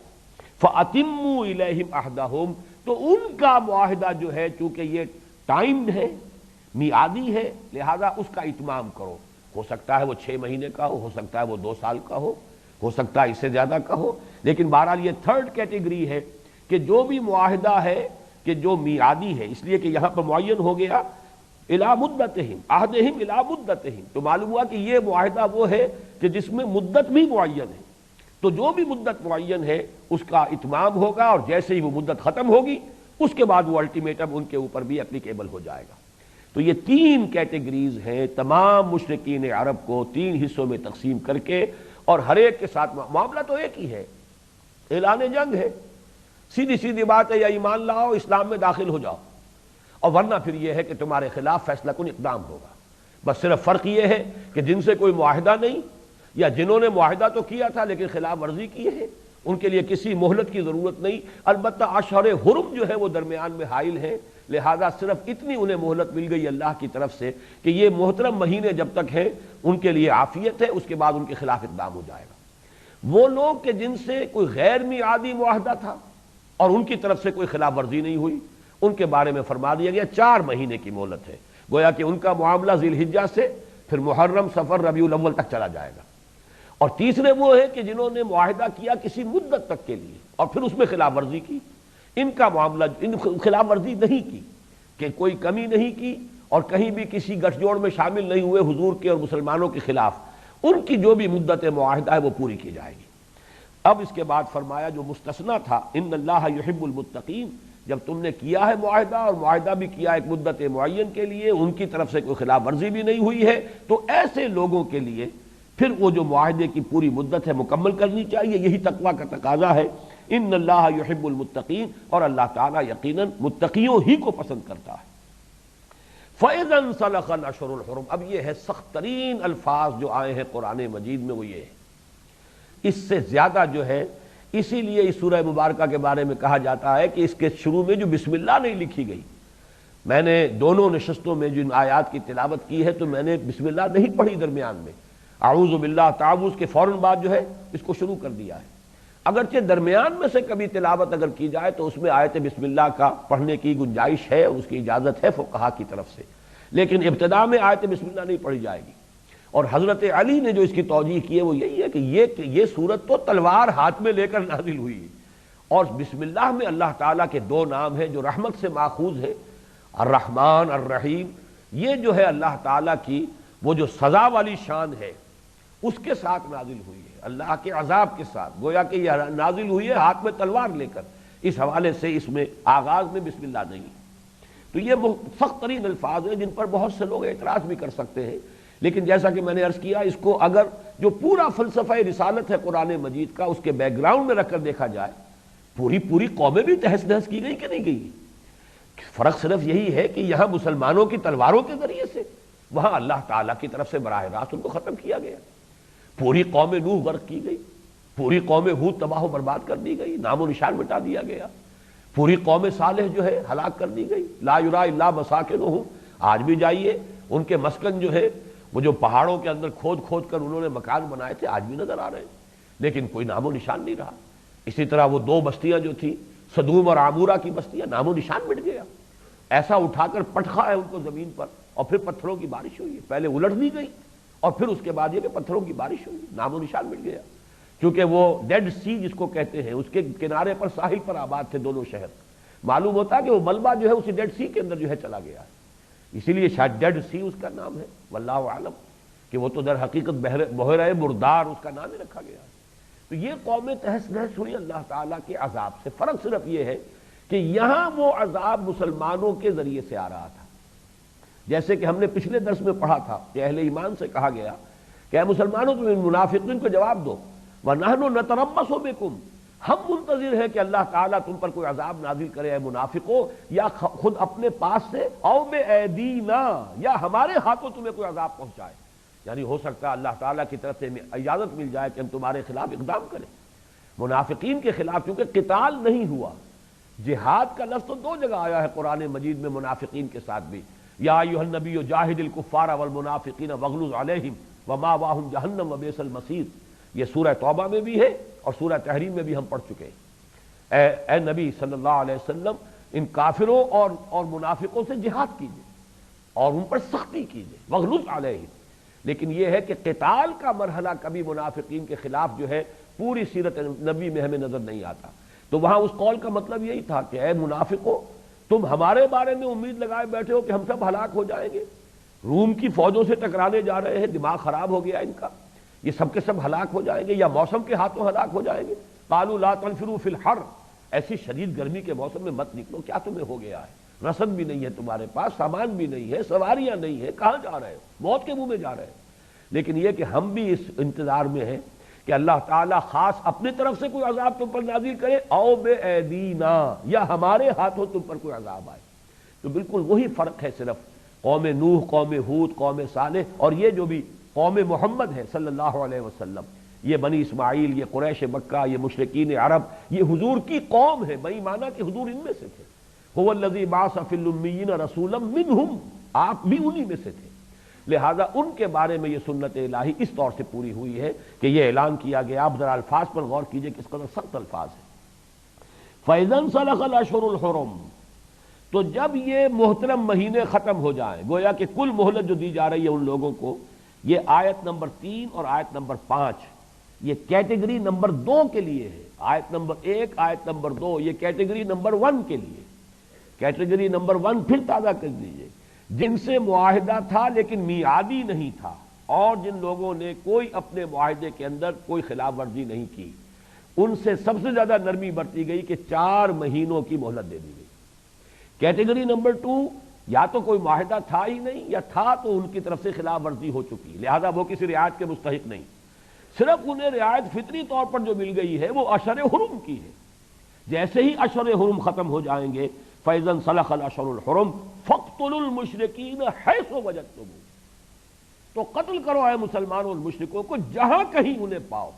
فَأَتِمُّوا إِلَيْهِمْ عَهْدَهُمْ، تو ان کا معاہدہ جو ہے چونکہ یہ ٹائمڈ ہے، میعادی ہے، لہذا اس کا اتمام کرو۔ ہو سکتا ہے وہ 6 مہینے کا ہو سکتا ہے وہ 2 سال کا ہو سکتا ہے اس سے زیادہ کا ہو، لیکن بہرحال یہ 3rd کیٹیگری ہے کہ جو بھی معاہدہ ہے کہ جو میعادی ہے، اس لیے کہ یہاں پر معین ہو گیا الی مدتہم، عہدہم الی مدتہم، تو معلوم ہوا کہ یہ معاہدہ وہ ہے کہ جس میں مدت بھی معین ہے، تو جو بھی مدت معین ہے اس کا اتمام ہوگا، اور جیسے ہی وہ مدت ختم ہوگی اس کے بعد وہ الٹیمیٹم ان کے اوپر بھی اپلیکیبل ہو جائے گا۔ تو یہ 3 کیٹیگریز ہیں، تمام مشرکین عرب کو 3 حصوں میں تقسیم کر کے، اور ہر ایک کے ساتھ معاملہ تو ایک ہی ہے، اعلان جنگ ہے، سیدھی سیدھی بات ہے، یا ایمان لاؤ اسلام میں داخل ہو جاؤ، اور ورنہ پھر یہ ہے کہ تمہارے خلاف فیصلہ کن اقدام ہوگا۔ بس صرف فرق یہ ہے کہ جن سے کوئی معاہدہ نہیں، یا جنہوں نے معاہدہ تو کیا تھا لیکن خلاف ورزی کی ہے، ان کے لیے کسی مہلت کی ضرورت نہیں، البتہ اشہر حرم جو ہے وہ درمیان میں حائل ہے، لہذا صرف اتنی انہیں مہلت مل گئی اللہ کی طرف سے کہ یہ محترم مہینے جب تک ہیں ان کے لیے عافیت ہے، اس کے بعد ان کے خلاف اقدام ہو جائے گا۔ وہ لوگ کہ جن سے کوئی غیر میعادی معاہدہ تھا اور ان کی طرف سے کوئی خلاف ورزی نہیں ہوئی، ان کے بارے میں فرما دیا گیا 4 مہینے کی مہلت ہے، گویا کہ ان کا معاملہ ذی الحجہ سے پھر محرم، صفر، ربیع الاول تک چلا جائے گا۔ اور تیسرے وہ ہے کہ جنہوں نے معاہدہ کیا کسی مدت تک کے لیے اور پھر اس میں خلاف ورزی کی، ان کا معاملہ، ان خلاف ورزی نہیں کی کہ کوئی کمی نہیں کی اور کہیں بھی کسی گٹھ جوڑ میں شامل نہیں ہوئے حضور کے اور مسلمانوں کے خلاف، ان کی جو بھی مدت معاہدہ ہے وہ پوری کی جائے گی۔ اب اس کے بعد فرمایا جو مستثنیٰ تھا، ان اللہ یحب المتقین، جب تم نے کیا ہے معاہدہ اور معاہدہ بھی کیا ایک مدت معین کے لیے، ان کی طرف سے کوئی خلاف ورزی بھی نہیں ہوئی ہے، تو ایسے لوگوں کے لیے پھر وہ جو معاہدے کی پوری مدت ہے مکمل کرنی چاہیے، یہی تقویٰ کا تقاضا ہے۔ ان اللہ یحب المتقین، اور اللہ تعالیٰ یقیناً متقیوں ہی کو پسند کرتا ہے۔ فَإِذَا انسَلَخَ الْأَشْهُرُ الْحُرُمُ، اب یہ ہے سخت ترین الفاظ جو آئے ہیں قرآن مجید میں، وہ یہ ہے، اس سے زیادہ جو ہے، اسی لیے اس سورہ مبارکہ کے بارے میں کہا جاتا ہے کہ اس کے شروع میں جو بسم اللہ نہیں لکھی گئی، میں نے دونوں نشستوں میں جن آیات کی تلاوت کی ہے تو میں نے بسم اللہ نہیں پڑھی درمیان میں، اعوذ باللہ تعوذ کے فوراً بعد جو ہے اس کو شروع کر دیا ہے۔ اگرچہ درمیان میں سے کبھی تلاوت اگر کی جائے تو اس میں آیت بسم اللہ کا پڑھنے کی گنجائش ہے، اس کی اجازت ہے فقہا کی طرف سے، لیکن ابتدا میں آیت بسم اللہ نہیں پڑھی جائے گی۔ اور حضرت علی نے جو اس کی توجیہ کی ہے وہ یہی ہے کہ یہ سورت تو تلوار ہاتھ میں لے کر نازل ہوئی ہے، اور بسم اللہ میں اللہ تعالیٰ کے دو نام ہیں جو رحمت سے ماخوذ ہے، الرحمن الرحیم۔ یہ جو ہے اللہ تعالیٰ کی وہ جو سزا والی شان ہے اس کے ساتھ نازل ہوئی ہے، اللہ کے عذاب کے ساتھ، گویا کہ یہ نازل ہوئی ہے ہاتھ میں تلوار لے کر۔ اس حوالے سے اس میں آغاز میں بسم اللہ نہیں، تو یہ وہ سخت ترین الفاظ ہیں جن پر بہت سے لوگ اعتراض بھی کر سکتے ہیں، لیکن جیسا کہ میں نے عرض کیا، اس کو اگر جو پورا فلسفہ رسالت ہے قرآن مجید کا اس کے بیک گراؤنڈ میں رکھ کر دیکھا جائے، پوری قومیں بھی تہس نہس کی گئی کہ نہیں گئی؟ فرق صرف یہی ہے کہ یہاں مسلمانوں کی تلواروں کے ذریعے سے، وہاں اللہ تعالیٰ کی طرف سے براہ راست ان کو ختم کیا گیا۔ پوری قوم نوح غرق کی گئی، پوری قوم ہود تباہ و برباد کر دی گئی، نام و نشان مٹا دیا گیا، پوری قوم صالح جو ہے ہلاک کر دی گئی، لا یرا الا مساکنہم۔ آج بھی جائیے ان کے مسکن جو ہے وہ جو پہاڑوں کے اندر کھود کھود کر انہوں نے مکان بنائے تھے آج بھی نظر آ رہے ہیں، لیکن کوئی نام و نشان نہیں رہا۔ اسی طرح وہ دو بستیاں جو تھیں سدوم اور عامورہ کی بستیاں، نام و نشان مٹ گیا، ایسا اٹھا کر پٹخا ہے ان کو زمین پر، اور پھر پتھروں کی بارش ہوئی ہے، پہلے الٹ دی گئی اور پھر اس کے بعد یہ کہ پتھروں کی بارش ہوئی، نام و نشان مٹ گیا، کیونکہ وہ ڈیڈ سی جس کو کہتے ہیں اس کے کنارے پر ساحل پر آباد تھے دونوں شہر، معلوم ہوتا ہے کہ وہ ملبہ جو ہے اسی ڈیڈ سی کے اندر جو ہے چلا گیا ہے، اسی لیے شاید ڈیڈ سی اس کا نام ہے، واللہ اعلم، کہ وہ تو در حقیقت بحیرہ مردار اس کا نام ہی رکھا گیا ہے۔ تو یہ قومیں تہس نہس ہوئی اللہ تعالیٰ کے عذاب سے۔ فرق صرف یہ ہے کہ یہاں وہ عذاب مسلمانوں کے ذریعے سے آ رہا تھا، جیسے کہ ہم نے پچھلے درس میں پڑھا تھا کہ اہل ایمان سے کہا گیا کہ اے مسلمانوں تم ان منافقین کو جواب دو، وَنَحْنُ نَتَرَبَّصُ بِكُمْ، ہم منتظر ہیں کہ اللہ تعالیٰ تم پر کوئی عذاب نازل کرے اے منافقوں، یا خود اپنے پاس سے، او بِأَيْدِينَا، یا ہمارے ہاتھوں تمہیں کوئی عذاب پہنچائے، یعنی ہو سکتا ہے اللہ تعالیٰ کی طرف سے اجازت مل جائے کہ ہم تمہارے خلاف اقدام کریں۔ منافقین کے خلاف کیونکہ قتال نہیں ہوا، جہاد کا لفظ تو دو جگہ آیا ہے قرآن مجید میں منافقین کے ساتھ بھی، یا ایھا النبی جاہد الکفار والمنافقین واغلظ علیہم ومأواہم جہنم وبئس المصیر، یہ سورہ توبہ میں بھی ہے اور سورہ تحریم میں بھی ہم پڑھ چکے ہیں۔ اے نبی صلی اللہ علیہ وسلم ان کافروں اور منافقوں سے جہاد کیجیے اور ان پر سختی کیجیے، واغلظ علیہم۔ لیکن یہ ہے کہ قتال کا مرحلہ کبھی منافقین کے خلاف جو ہے پوری سیرت نبی میں ہمیں نظر نہیں آتا، تو وہاں اس قول کا مطلب یہی تھا کہ اے منافقو، تم ہمارے بارے میں امید لگائے بیٹھے ہو کہ ہم سب ہلاک ہو جائیں گے، روم کی فوجوں سے ٹکرانے جا رہے ہیں، دماغ خراب ہو گیا ان کا، یہ سب کے سب ہلاک ہو جائیں گے یا موسم کے ہاتھوں ہلاک ہو جائیں گے۔ قالوا لا تنفروا فی الحر، ایسی شدید گرمی کے موسم میں مت نکلو، کیا تمہیں ہو گیا ہے، رسد بھی نہیں ہے تمہارے پاس، سامان بھی نہیں ہے، سواریاں نہیں ہے، کہاں جا رہے ہو، موت کے منہ میں جا رہے ہیں۔ لیکن یہ کہ ہم بھی اس انتظار میں ہیں کہ اللہ تعالیٰ خاص اپنی طرف سے کوئی عذاب تم پر نازل کرے، او بِأَيْدِينَا، یا ہمارے ہاتھوں تم پر کوئی عذاب آئے۔ تو بالکل وہی فرق ہے صرف قوم نوح، قوم ہود، قوم صالح اور یہ جو بھی قوم محمد ہے صلی اللہ علیہ وسلم، یہ بنی اسماعیل، یہ قریش مکہ، یہ مشرکین عرب، یہ حضور کی قوم ہے، بئی معنی کہ حضور ان میں سے تھے۔ هو الذی بعث فی الامیین رسولا منہم، آپ بھی انہی میں سے تھے، لہذا ان کے بارے میں یہ سنت الہی اس طور سے پوری ہوئی ہے کہ یہ اعلان کیا گیا۔ آپ ذرا الفاظ پر غور کیجئے کس قدر سخت الفاظ ہیں۔ فَإِذَا انْسَلَخَ الْأَشْهُرُ الْحُرُمُ، تو جب یہ محترم مہینے ختم ہو جائیں، گویا کہ کل مہلت جو دی جا رہی ہے ان لوگوں کو، یہ آیت نمبر 3 اور آیت نمبر 5 یہ کیٹیگری نمبر 2 کے لیے ہے، آیت نمبر 1 آیت نمبر 2 یہ کیٹیگری نمبر 1 کے لیے، کیٹیگری نمبر 1 پھر تازہ کر دیجئے، جن سے معاہدہ تھا لیکن میعادی نہیں تھا، اور جن لوگوں نے کوئی اپنے معاہدے کے اندر کوئی خلاف ورزی نہیں کی، ان سے سب سے زیادہ نرمی برتی گئی کہ 4 مہینوں کی مہلت دے دی گئی۔ کیٹیگری نمبر 2 یا تو کوئی معاہدہ تھا ہی نہیں، یا تھا تو ان کی طرف سے خلاف ورزی ہو چکی، لہذا وہ کسی رعایت کے مستحق نہیں، صرف انہیں رعایت فطری طور پر جو مل گئی ہے وہ اشہر حرم کی ہے۔ جیسے ہی اشہر حرم ختم ہو جائیں گے، فَإِذَا انْسَلَخَ الْأَشْهُرُ الْحُرُمُ فَاقْتُلُوا الْمُشْرِكِينَ حَيْثُ وَجَدتُّمُوهُمْ، تو قتل کرو اے مسلمانوں اور مشرکوں کو جہاں کہیں انہیں پاؤ،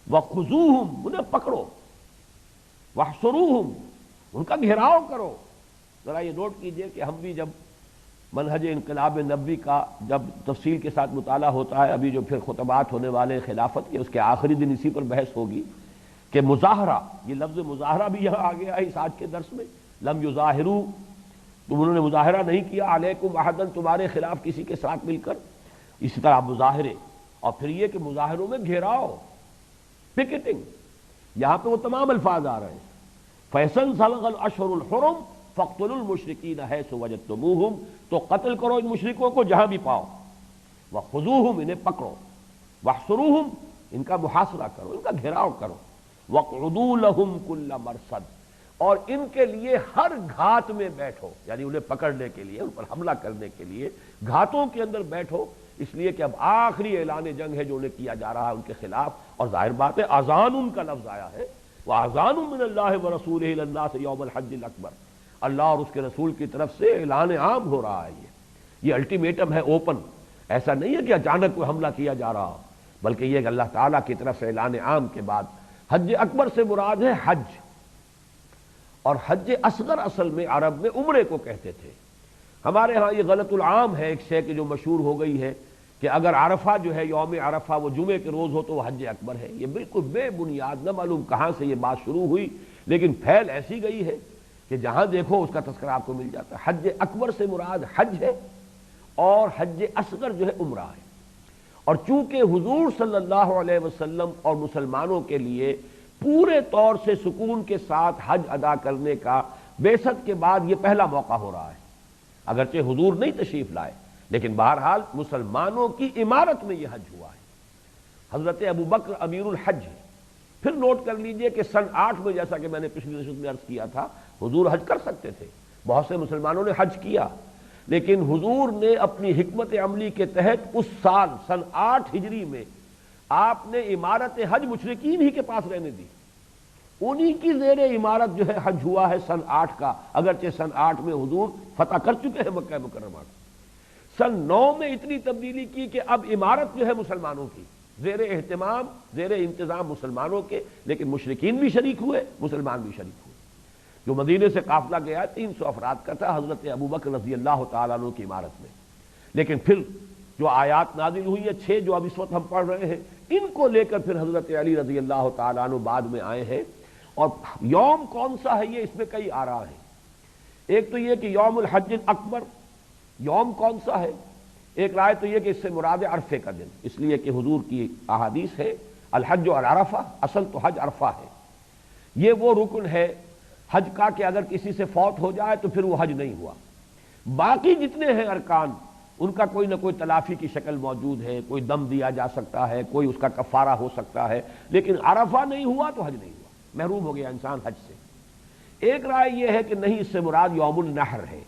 وَخُذُوهُمْ، انہیں پکڑو، وَاحْصُرُوهُمْ، ان کا گھیراؤ کرو۔ ذرا یہ نوٹ کیجئے کہ ہم بھی جب منہج انقلاب نبوی کا جب تفصیل کے ساتھ مطالعہ ہوتا ہے، ابھی جو پھر خطبات ہونے والے خلافت کے، اس کے آخری دن اسی پر بحث ہوگی کہ مظاہرہ، یہ لفظ مظاہرہ بھی یہاں آ گیا ہے اس آج کے درس میں، لم یظاہروا، تم انہوں نے مظاہرہ نہیں کیا، علیکم احدن، تمہارے خلاف کسی کے ساتھ مل کر، اسی طرح مظاہرے، اور پھر یہ کہ مظاہروں میں گھیراؤ، پکٹنگ، یہاں پہ وہ تمام الفاظ آ رہے ہیں، فَيَسْتَنْسَلَخَ الْأَشْهُرُ الْحُرُمُ فَاقْتُلُوا الْمُشْرِكِينَ حَيْثُ وَجَدتُّمُوهُمْ، تو قتل کرو ان مشرکوں کو جہاں بھی پاؤ، وَخُذُوهُمْ، انہیں پکڑو، وَاحْصُرُوهُمْ، ان کا محاصرہ کرو، ان کا گھیراؤ کرو، وَاقْعُدُوا لَهُمْ كُلَّ مَرْصَدٍ، اور ان کے لیے ہر گھات میں بیٹھو، یعنی انہیں پکڑنے کے لیے، ان پر حملہ کرنے کے لیے گھاتوں کے اندر بیٹھو، اس لیے کہ اب آخری اعلان جنگ ہے جو انہیں کیا جا رہا ہے ان کے خلاف، اور ظاہر بات ہے اذان ان کا لفظ آیا ہے، وَأَذَانٌ مِّنَ اللَّهِ وَرَسُولِهِ إِلَى النَّاسِ يَوْمَ الْحَجِّ الْأَكْبَرِ، اللہ اور اس کے رسول کی طرف سے اعلان عام ہو رہا ہے، یہ الٹیمیٹم ہے، اوپن، ایسا نہیں ہے کہ اچانک کوئی حملہ کیا جا رہا ہو، بلکہ یہ کہ اللہ تعالیٰ کی طرف سے اعلان عام کے بعد حج اکبر سے مراد ہے حج، اور حج اصغر اصل میں عرب میں عمرے کو کہتے تھے۔ ہمارے ہاں یہ غلط العام ہے ایک شے کہ جو مشہور ہو گئی ہے کہ اگر عرفہ جو ہے، یوم عرفہ وہ جمعے کے روز ہو تو وہ حج اکبر ہے، یہ بالکل بے بنیاد، نہ معلوم کہاں سے یہ بات شروع ہوئی، لیکن پھیل ایسی گئی ہے کہ جہاں دیکھو اس کا تذکرہ آپ کو مل جاتا ہے۔ حج اکبر سے مراد حج ہے، اور حج اصغر جو ہے عمرہ ہے، اور چونکہ حضور صلی اللہ علیہ وسلم اور مسلمانوں کے لیے پورے طور سے سکون کے ساتھ حج ادا کرنے کا بعثت کے بعد یہ پہلا موقع ہو رہا ہے، اگرچہ حضور نہیں تشریف لائے لیکن بہرحال مسلمانوں کی امارت میں یہ حج ہوا ہے، حضرت ابوبکر امیر الحج ہے۔ پھر نوٹ کر لیجئے کہ سن 8 میں، جیسا کہ میں نے پچھلی نشست میں عرض کیا تھا، حضور حج کر سکتے تھے، بہت سے مسلمانوں نے حج کیا، لیکن حضور نے اپنی حکمت عملی کے تحت اس سال سن 8 ہجری میں آپ نے عمارت حج مشرکین ہی کے پاس رہنے دی، انہی کی زیر عمارت جو ہے حج ہوا ہے سن 8 کا، اگرچہ سن 8 میں حضور فتح کر چکے ہیں مکہ مکرمہ کو، سن 9 میں اتنی تبدیلی کی کہ اب عمارت جو ہے مسلمانوں کی، زیر اہتمام زیر انتظام مسلمانوں کے، لیکن مشرکین بھی شریک ہوئے، مسلمان بھی شریک ہوئے۔ جو مدینے سے قافلہ گیا 300 افراد کا تھا، حضرت ابوبکر رضی اللہ تعالیٰ عنہ کی عمارت میں، لیکن پھر جو آیات نازل ہوئی ہیں 6 جو اب اس وقت ہم پڑھ رہے ہیں، ان کو لے کر پھر حضرت علی رضی اللہ تعالیٰ عنہ بعد میں آئے ہیں، اور یوم کون سا ہے یہ اس میں کئی آراء ہیں۔ ایک تو یہ کہ یوم الحج الاکبر، یوم کون سا ہے؟ ایک رائے تو یہ کہ اس سے مراد عرفے کا دن، اس لیے کہ حضور کی احادیث ہے الحج عرفہ، اصل تو حج عرفہ ہے، یہ وہ رکن ہے حج کا کہ اگر کسی سے فوت ہو جائے تو پھر وہ حج نہیں ہوا۔ باقی جتنے ہیں ارکان ان کا کوئی نہ کوئی تلافی کی شکل موجود ہے، کوئی دم دیا جا سکتا ہے، کوئی اس کا کفارہ ہو سکتا ہے، لیکن عرفہ نہیں ہوا تو حج نہیں ہوا، محروم ہو گیا انسان حج سے۔ ایک رائے یہ ہے کہ نہیں، اس سے مراد یوم النحر ہے،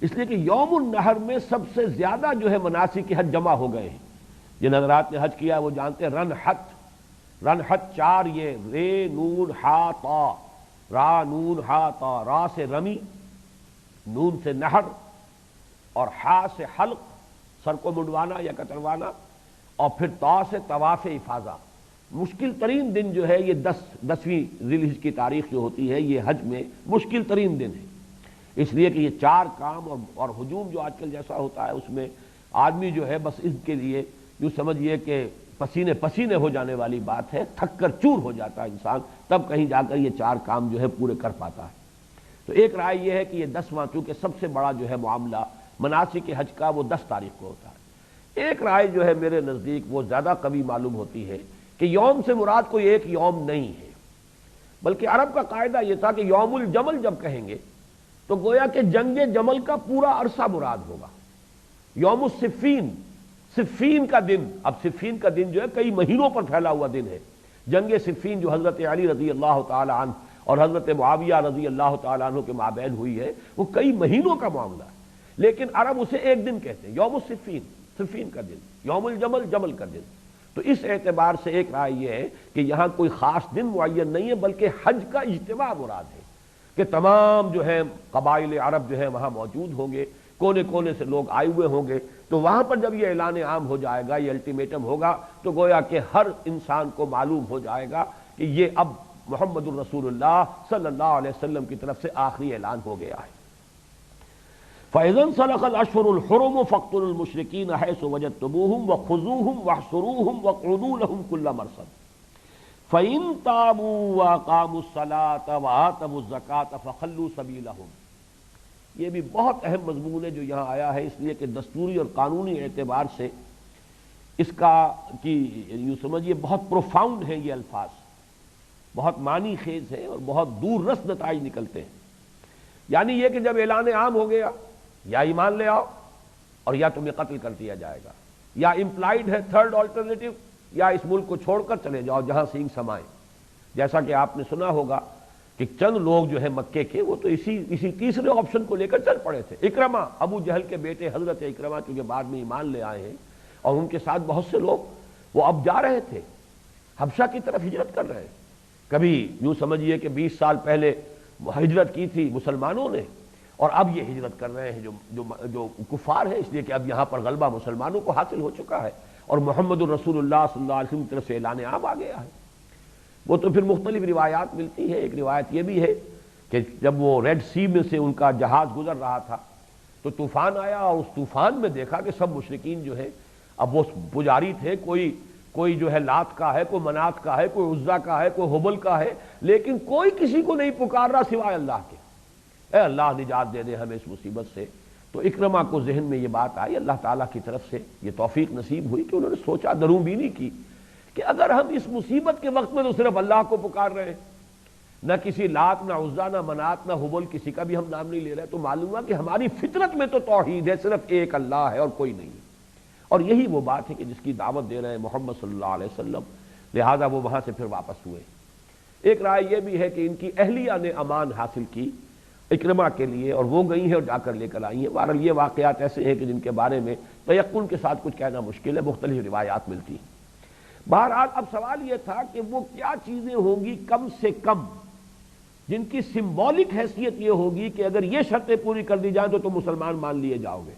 اس لیے کہ یوم النحر میں سب سے زیادہ جو ہے مناسک حج جمع ہو گئے ہیں۔ جن حضرات نے حج کیا وہ جانتے ہیں، رنحت 4، یہ رے نون ہا تا، را نون ہا تا، را سے رمی، نون سے نہر، اور ہا سے حلق، سر کو منڈوانا یا کتروانا، اور پھر تا سے طواف افاضہ۔ مشکل ترین دن جو ہے یہ 10ویں ذی الحجہ کی تاریخ جو ہوتی ہے، یہ حج میں مشکل ترین دن ہے، اس لیے کہ یہ 4 کام اور ہجوم جو آج کل جیسا ہوتا ہے اس میں آدمی جو ہے بس اس کے لیے یوں سمجھیے کہ پسینے پسینے ہو جانے والی بات ہے، تھک کر چور ہو جاتا ہے انسان، تب کہیں جا کر یہ 4 کام جو ہے پورے کر پاتا ہے۔ تو ایک رائے یہ ہے کہ یہ 10واں، چونکہ سب سے بڑا جو ہے معاملہ مناسک حج کا وہ 10 تاریخ کو ہوتا ہے۔ ایک رائے جو ہے میرے نزدیک وہ زیادہ قوی معلوم ہوتی ہے کہ یوم سے مراد کوئی ایک یوم نہیں ہے، بلکہ عرب کا قاعدہ یہ تھا کہ یوم الجمل جب کہیں گے تو گویا کہ جنگ جمل کا پورا عرصہ مراد ہوگا۔ یوم الصفین، صفین کا دن، اب صفین کا دن جو ہے کئی مہینوں پر پھیلا ہوا دن ہے، جنگ صفین جو حضرت علی رضی اللہ تعالی عنہ اور حضرت معاویہ رضی اللہ تعالی عنہ کے مابین ہوئی ہے، وہ کئی مہینوں کا معاملہ ہے، لیکن عرب اسے ایک دن کہتے ہیں، یوم الصفین، صفین کا دن، یوم الجمل، جمل کا دن۔ تو اس اعتبار سے ایک رائے یہ ہے کہ یہاں کوئی خاص دن معین نہیں ہے، بلکہ حج کا اجتماع مراد ہے کہ تمام جو ہے قبائل عرب جو ہے وہاں موجود ہوں گے، کونے کونے سے لوگ آئے ہوئے ہوں گے، تو وہاں پر جب یہ اعلان عام ہو جائے گا، یہ الٹیمیٹم ہوگا، تو گویا کہ ہر انسان کو معلوم ہو جائے گا کہ یہ اب محمد الرسول اللہ صلی اللہ علیہ وسلم کی طرف سے آخری اعلان ہو گیا ہے۔ فَإِذَا انْسَلَخَ الْأَشْهُرُ الْحُرُمُ فَاقْتُلُوا الْمُشْرِكِينَ حَيْثُ وَجَدتُّمُوهُمْ وَخُذُوهُمْ وَاحْصُرُوهُمْ وَاقْعُدُوا لَهُمْ كُلَّ مَرْصَدٍ فَإِن تَابُوا وَأَقَامُوا الصَّلَاةَ وَآتَوُا الزَّكَاةَ فَخَلُّوا سَبِيلَهُمْ۔ یہ بھی بہت اہم مضمون ہے جو یہاں آیا ہے، اس لیے کہ دستوری اور قانونی اعتبار سے اس کا یوں سمجھیے بہت پروفاؤنڈ ہے، یہ الفاظ بہت معنی خیز ہے اور بہت دور رس نتائج نکلتے ہیں۔ یعنی یہ کہ جب اعلان عام ہو گیا یا ایمان لے آؤ اور یا تمہیں قتل کر دیا جائے گا، یا امپلائڈ ہے تھرڈ آلٹرنیٹو، یا اس ملک کو چھوڑ کر چلے جاؤ جہاں سینگ سمائے۔ جیسا کہ آپ نے سنا ہوگا کہ چند لوگ جو ہے مکے کے وہ تو اسی تیسرے آپشن کو لے کر چل پڑے تھے۔ اکرمہ، ابو جہل کے بیٹے حضرت اکرمہ، چونکہ بعد میں ایمان لے آئے ہیں، اور ان کے ساتھ بہت سے لوگ وہ اب جا رہے تھے حبشہ کی طرف، ہجرت کر رہے ہیں۔ کبھی یوں سمجھیے کہ 20 سال پہلے ہجرت کی تھی مسلمانوں نے، اور اب یہ ہجرت کر رہے ہیں جو کفار ہیں، اس لیے کہ اب یہاں پر غلبہ مسلمانوں کو حاصل ہو چکا ہے اور محمد الرسول اللہ صلی اللہ علیہ وسلم کی طرف سے اعلان عام آ گیا ہے۔ وہ تو پھر مختلف روایات ملتی ہیں۔ ایک روایت یہ بھی ہے کہ جب وہ ریڈ سی میں سے ان کا جہاز گزر رہا تھا تو طوفان آیا، اور اس طوفان میں دیکھا کہ سب مشرکین جو ہے، اب وہ پجاری تھے، کوئی جو ہے لات کا ہے، کوئی منات کا ہے، کوئی عزا کا ہے، کوئی حبل کا ہے، لیکن کوئی کسی کو نہیں پکار رہا سوائے اللہ کے، اے اللہ نجات دے دے ہمیں اس مصیبت سے۔ تو اکرمہ کو ذہن میں یہ بات آئی، اللہ تعالیٰ کی طرف سے یہ توفیق نصیب ہوئی کہ انہوں نے سوچا، دروں بینی کی کہ اگر ہم اس مصیبت کے وقت میں تو صرف اللہ کو پکار رہے ہیں، نہ کسی لات، نہ عزا، نہ منات، نہ حبل، کسی کا بھی ہم نام نہیں لے رہے، تو معلوم ہوا کہ ہماری فطرت میں تو توحید ہے، صرف ایک اللہ ہے اور کوئی نہیں ہے۔ اور یہی وہ بات ہے کہ جس کی دعوت دے رہے ہیں محمد صلی اللہ علیہ وسلم، لہذا وہ وہاں سے پھر واپس ہوئے۔ ایک رائے یہ بھی ہے کہ ان کی اہلیہ نے امان حاصل کی اکرمہ کے لیے، اور وہ گئی ہیں اور جا کر لے کر آئی ہیں۔ بہرحال یہ واقعات ایسے ہیں کہ جن کے بارے میں تیقن کے ساتھ کچھ کہنا مشکل ہے، مختلف روایات ملتی ہیں۔ بہرحال اب سوال یہ تھا کہ وہ کیا چیزیں ہوں گی کم سے کم جن کی سمبولک حیثیت یہ ہوگی کہ اگر یہ شرطیں پوری کر دی جائیں تو تم مسلمان مان لیے جاؤ گے۔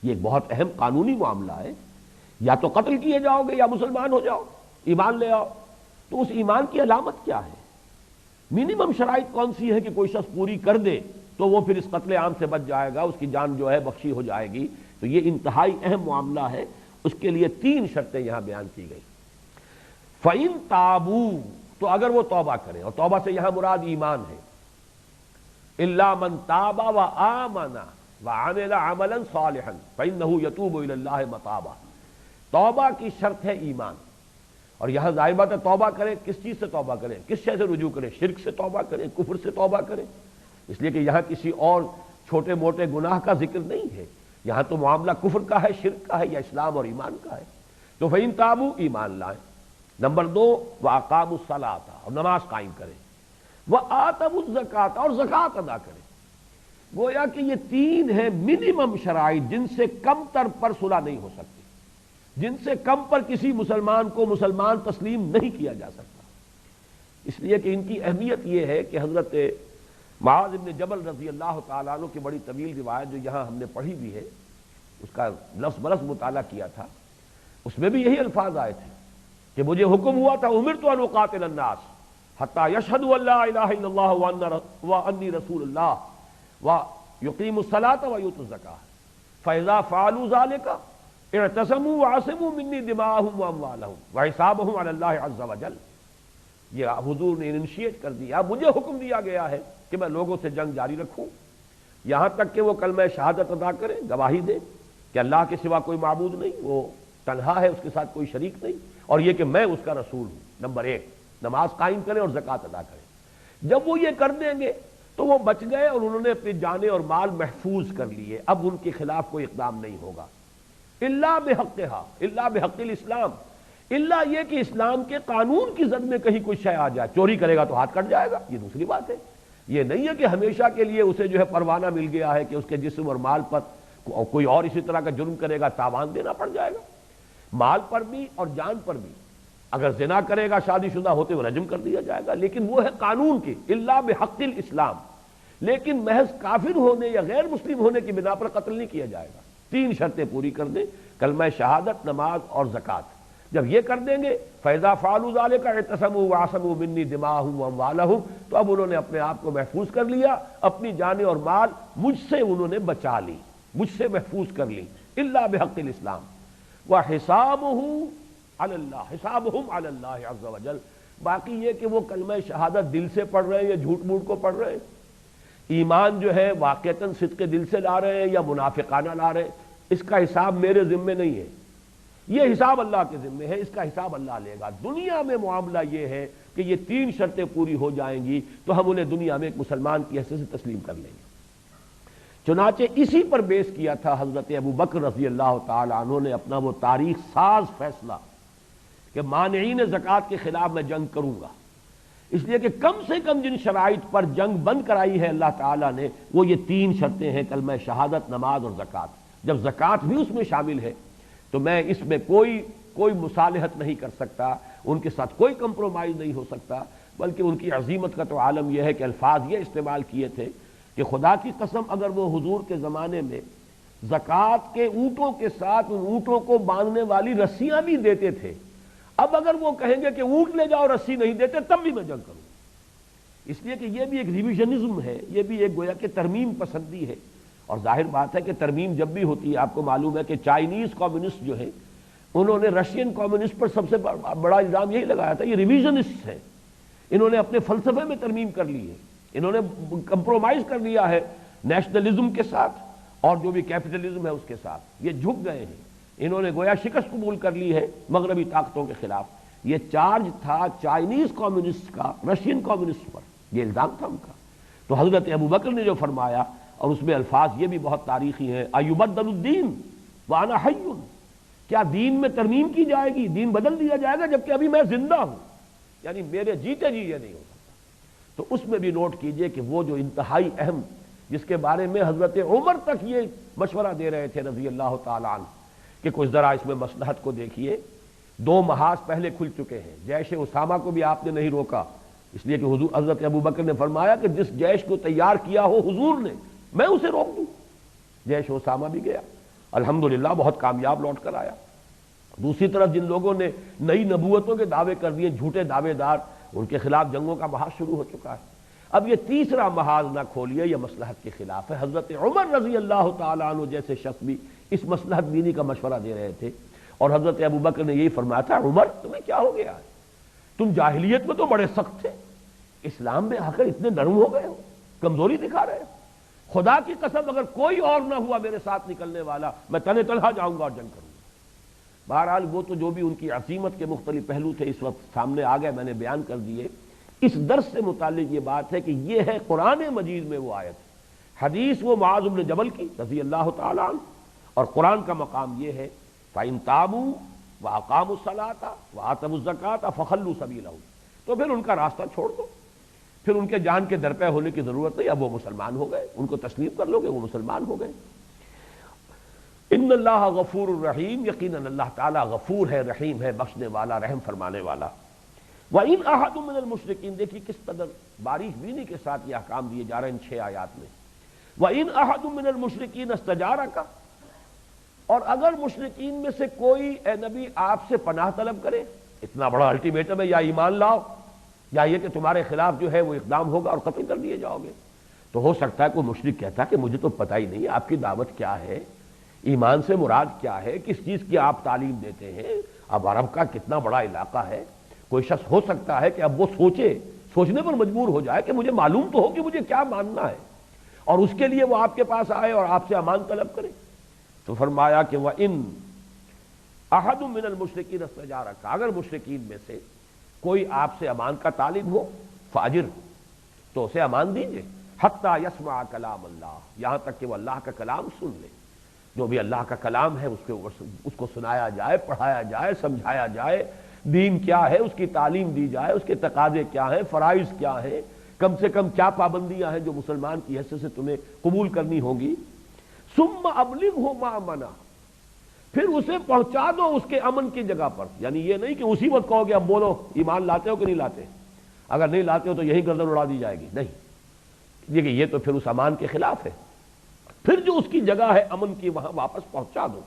یہ ایک بہت اہم قانونی معاملہ ہے، یا تو قتل کیے جاؤ گے یا مسلمان ہو جاؤ، ایمان لے آؤ۔ تو اس ایمان کی علامت کیا ہے؟ منیمم شرائط کون سی ہے کہ کوئی شخص پوری کر دے تو وہ پھر اس قتل عام سے بچ جائے گا، اس کی جان جو ہے بخشی ہو جائے گی؟ تو یہ انتہائی اہم معاملہ ہے، اس کے لیے 3 شرطیں یہاں بیان کی گئی۔ فَإِن تَابُوا، تو اگر وہ توبہ کریں، اور توبہ سے یہاں مراد ایمان ہے، إِلَّا مَن تَابَ وَآمَنَ وَعَمِلَ عَمَلًا صَالِحًا فَإِنَّهُ يَتُوبُ إِلَى اللَّهِ مَتَابًا۔ توبہ کی شرط ہے ایمان، اور یہاں ظاہر بات ہے توبہ کریں، کس چیز سے توبہ کریں، کس شے سے رجوع کریں؟ شرک سے توبہ کریں، کفر سے توبہ کریں، اس لیے کہ یہاں کسی اور چھوٹے موٹے گناہ کا ذکر نہیں ہے، یہاں تو معاملہ کفر کا ہے، شرک کا ہے، یا اسلام اور ایمان کا ہے۔ تو فَإِن تَابُوا، ایمان لائیں۔ نمبر 2، وَأَقَامُوا الصَّلَاةَ، اور نماز قائم کریں، وَآتَوُا الزَّکَاةَ، اور زکوٰۃ ادا کریں۔ گویا کہ یہ 3 ہیں منیمم شرائط جن سے کم تر پر صلح نہیں ہو سکتی، جن سے کم پر کسی مسلمان کو مسلمان تسلیم نہیں کیا جا سکتا۔ اس لیے کہ ان کی اہمیت یہ ہے کہ حضرت معاذ بن جبل رضی اللہ تعالیٰ عنہ کی بڑی طویل روایت جو یہاں ہم نے پڑھی بھی ہے، اس کا لفظ برس مطالعہ کیا تھا، اس میں بھی یہی الفاظ آئے تھے کہ مجھے حکم ہوا تھا، امرت ان اقاتل الناس حتی یشہدوا ان لا الہ الا اللہ وانی رسول اللہ ویقیموا الصلاۃ ویؤتوا الزکاۃ فاذا فعلوا ذلک اعتصموا وعصموا منی دماءہم واموالہم وحسابہم علی اللہ عز وجل۔ یہ حضور نے انیشیٹ کر دیا، مجھے حکم دیا گیا ہے کہ میں لوگوں سے جنگ جاری رکھوں یہاں تک کہ وہ کلمہ شہادت ادا کریں، گواہی دیں کہ اللہ کے سوا کوئی معبود نہیں، وہ تنہا ہے، اس کے ساتھ کوئی شریک نہیں، اور یہ کہ میں اس کا رسول ہوں۔ نمبر 1، نماز قائم کریں اور زکوٰۃ ادا کریں۔ جب وہ یہ کر دیں گے تو وہ بچ گئے اور انہوں نے اپنی جانیں اور مال محفوظ کر لیے، اب ان کے خلاف کوئی اقدام نہیں ہوگا۔ الا بحقھا، الا بحق الاسلام، الا یہ کہ اسلام کے قانون کی زد میں کہیں کوئی شے آ جائے، چوری کرے گا تو ہاتھ کٹ جائے گا، یہ دوسری بات ہے۔ یہ نہیں ہے کہ ہمیشہ کے لیے اسے جو ہے پروانہ مل گیا ہے کہ اس کے جسم اور مال پر کوئی اور اسی طرح کا جرم کرے گا تاوان دینا پڑ جائے گا، مال پر بھی اور جان پر بھی۔ اگر زنا کرے گا شادی شدہ ہوتے ہوئے رجم کر دیا جائے گا، لیکن وہ ہے قانون کی الا بحق الاسلام، لیکن محض کافر ہونے یا غیر مسلم ہونے کی بنا پر قتل نہیں کیا جائے گا۔ 3 شرطیں پوری کر دیں، کلمہ شہادت، نماز اور زکوٰۃ۔ جب یہ کر دیں گے فَإِذَا فَعَلُوا ذَلِكَ اعْتَصَمُوا وَعَصَمُوا مِنِّي دِمَاءَهُمْ وَأَمْوَالَهُمْ، تو اب انہوں نے اپنے آپ کو محفوظ کر لیا، اپنی جانیں اور مال مجھ سے انہوں نے بچا لی، مجھ سے محفوظ کر لی، إِلَّا بِحَقِّ الْإِسْلَامِ وَحِسَابُهُ عَلَى اللَّهِ، حسابهم علی اللہ عز وجل۔ باقی یہ کہ وہ کلمہ شہادت دل سے پڑھ رہے ہیں یا جھوٹ موٹ کو پڑھ رہے ہیں، ایمان جو ہے واقعتاً صدق دل سے لا رہے ہیں یا منافقانہ لا رہے ہیں، اس کا حساب میرے ذمے نہیں ہے، یہ حساب اللہ کے ذمے ہے، اس کا حساب اللہ لے گا۔ دنیا میں معاملہ یہ ہے کہ یہ تین شرطیں پوری ہو جائیں گی تو ہم انہیں دنیا میں ایک مسلمان کی حیثیت سے تسلیم کر لیں گے۔ چنانچہ اسی پر بیس کیا تھا حضرت ابو بکر رضی اللہ تعالی عنہ نے اپنا وہ تاریخ ساز فیصلہ کہ مانعین زکوٰۃ کے خلاف میں جنگ کروں گا، اس لیے کہ کم سے کم جن شرائط پر جنگ بند کرائی ہے اللہ تعالیٰ نے وہ یہ تین شرطیں ہیں، کلمہ شہادت، نماز اور زکوٰۃ۔ جب زکوٰۃ بھی اس میں شامل ہے تو میں اس میں کوئی مصالحت نہیں کر سکتا، ان کے ساتھ کوئی کمپرومائز نہیں ہو سکتا، بلکہ ان کی عظیمت کا تو عالم یہ ہے کہ الفاظ یہ استعمال کیے تھے کہ خدا کی قسم اگر وہ حضور کے زمانے میں زکوٰۃ کے اونٹوں کے ساتھ ان اونٹوں کو باندھنے والی رسیاں بھی دیتے تھے، اب اگر وہ کہیں گے کہ اونٹ لے جاؤ رسی نہیں دیتے تب بھی میں جنگ کروں، اس لیے کہ یہ بھی ایک ریویژنزم ہے، یہ بھی ایک گویا کہ ترمیم پسندی ہے۔ اور ظاہر بات ہے کہ ترمیم جب بھی ہوتی ہے، آپ کو معلوم ہے کہ چائنیز کمیونسٹ جو ہے انہوں نے رشین کمیونسٹ پر سب سے بڑا الزام یہی لگایا تھا، یہ ریویژنسٹ ہیں، انہوں نے اپنے فلسفے میں ترمیم کر لی ہے، انہوں نے کمپرومائز کر لیا ہے نیشنلزم کے ساتھ اور جو بھی کیپٹلزم ہے اس کے ساتھ، یہ جھک گئے ہیں، انہوں نے گویا شکست قبول کر لی ہے مغربی طاقتوں کے خلاف۔ یہ چارج تھا چائنیز کمیونسٹ کا رشین کمیونسٹ پر، یہ الزام تھا ان کا۔ تو حضرت ابو بکر نے جو فرمایا، اور اس میں الفاظ یہ بھی بہت تاریخی ہیں، ایبدل الدین وانا حی، کیا دین میں ترمیم کی جائے گی، دین بدل دیا جائے گا جبکہ ابھی میں زندہ ہوں، یعنی میرے جیتے جی یہ نہیں ہو سکتا۔ تو اس میں بھی نوٹ کیجئے کہ وہ جو انتہائی اہم، جس کے بارے میں حضرت عمر تک یہ مشورہ دے رہے تھے رضی اللہ تعالیٰ عنہ کہ کچھ ذرا اس میں مصلحت کو دیکھیے، دو محاذ پہلے کھل چکے ہیں، جیش اسامہ کو بھی آپ نے نہیں روکا، اس لیے کہ حضرت ابو بکر نے فرمایا کہ جس جیش کو تیار کیا ہو حضور نے میں اسے روک دوں۔ جیش اسامہ بھی گیا، الحمدللہ بہت کامیاب لوٹ کر آیا۔ دوسری طرف جن لوگوں نے نئی نبوتوں کے دعوے کر دیے، جھوٹے دعوے دار، ان کے خلاف جنگوں کا محاذ شروع ہو چکا ہے۔ اب یہ تیسرا محاذ نہ کھولیے، یہ مصلحت کے خلاف ہے۔ حضرت عمر رضی اللہ تعالیٰ عنہ جیسے شخص بھی اس مصلحت بینی کا مشورہ دے رہے تھے، اور حضرت ابو بکر نے یہی فرمایا تھا، عمر تمہیں کیا ہو گیا ہے؟ تم جاہلیت میں تو بڑے سخت تھے، اسلام میں آ کر اتنے نرم ہو گئے ہو، کمزوری دکھا رہے ہو۔ خدا کی قسم اگر کوئی اور نہ ہوا میرے ساتھ نکلنے والا، میں تنے تنہا جاؤں گا اور جنگ کروں گا۔ بہرحال وہ تو جو بھی ان کی عظیمت کے مختلف پہلو تھے اس وقت سامنے آ گئے، میں نے بیان کر دیے۔ اس درس سے متعلق یہ بات ہے کہ یہ ہے قرآن مجید میں وہ آیت، حدیث وہ معاذ بن جبل کی رضی اللہ تعالیٰ عنہ، اور قرآن کا مقام یہ ہے فَإِن تَابُوا وَأَقَامُوا الصَّلَاةَ وَآتَوُا الزَّكَاةَ فَخَلُّوا سَبِيلَهُمْ، تو پھر ان کا راستہ چھوڑ دو، پھر ان کے جان کے درپے ہونے کی ضرورت نہیں، اب وہ مسلمان ہو گئے، ان کو تسلیم کر لو گے، وہ مسلمان ہو گئے۔ ان اللہ غفور الرحیم، یقیناً اللہ تعالیٰ غفور ہے، رحیم ہے، بخشنے والا، رحم فرمانے والا۔ وَإِنْ أَحَدٌ مِّنَ الْمُشْرِكِينَ، دیکھیے کس قدر باریک بینی کے ساتھ یہ احکام دیے جا رہے ہیں ان 6 آیات میں۔ وَإِنْ أَحَدٌ مِّنَ الْمُشْرِكِينَ اسْتَجَارَكَ، اور اگر مشرکین میں سے کوئی اے نبی آپ سے پناہ طلب کرے، اتنا بڑا الٹیمیٹم ہے، یا ایمان لاؤ یا یہ کہ تمہارے خلاف جو ہے وہ اقدام ہوگا اور قتل کر دیے جاؤ گے، تو ہو سکتا ہے کوئی مشرک کہتا ہے کہ مجھے تو پتہ ہی نہیں آپ کی دعوت کیا ہے، ایمان سے مراد کیا ہے، کس چیز کی آپ تعلیم دیتے ہیں، اب عرب کا کتنا بڑا علاقہ ہے، کوئی شخص ہو سکتا ہے کہ اب وہ سوچنے پر مجبور ہو جائے کہ مجھے معلوم تو ہو کہ مجھے کیا ماننا ہے، اور اس کے لیے وہ آپ کے پاس آئے اور آپ سے امان طلب کرے۔ تو فرمایا کہ وَإِنْ أَحَدٌ مِّنَ الْمُشْرِكِينَ اسْتَجَارَكَ، اگر مشرکین میں سے کوئی آپ سے امان کا طالب ہو، فاجر، تو اسے امان دیجئے، حتیٰ یسمع کلام اللہ، یہاں تک کہ وہ اللہ کا کلام سن لے، جو بھی اللہ کا کلام ہے اس کو سنایا جائے، پڑھایا جائے، سمجھایا جائے، دین کیا ہے اس کی تعلیم دی جائے، اس کے تقاضے کیا ہیں، فرائض کیا ہیں، کم سے کم کیا پابندیاں ہیں جو مسلمان کی حیثیت سے تمہیں قبول کرنی ہوگی۔ ثم ابلغہ مأمنہ، پھر اسے پہنچا دو اس کے امن کی جگہ پر، یعنی یہ نہیں کہ اسی وقت کہو کہ اب بولو ایمان لاتے ہو کہ نہیں لاتے، اگر نہیں لاتے ہو تو یہی گردن اڑا دی جائے گی، نہیں، یہ تو پھر اس امان کے خلاف ہے، پھر جو اس کی جگہ ہے امن کی وہاں واپس پہنچا دو۔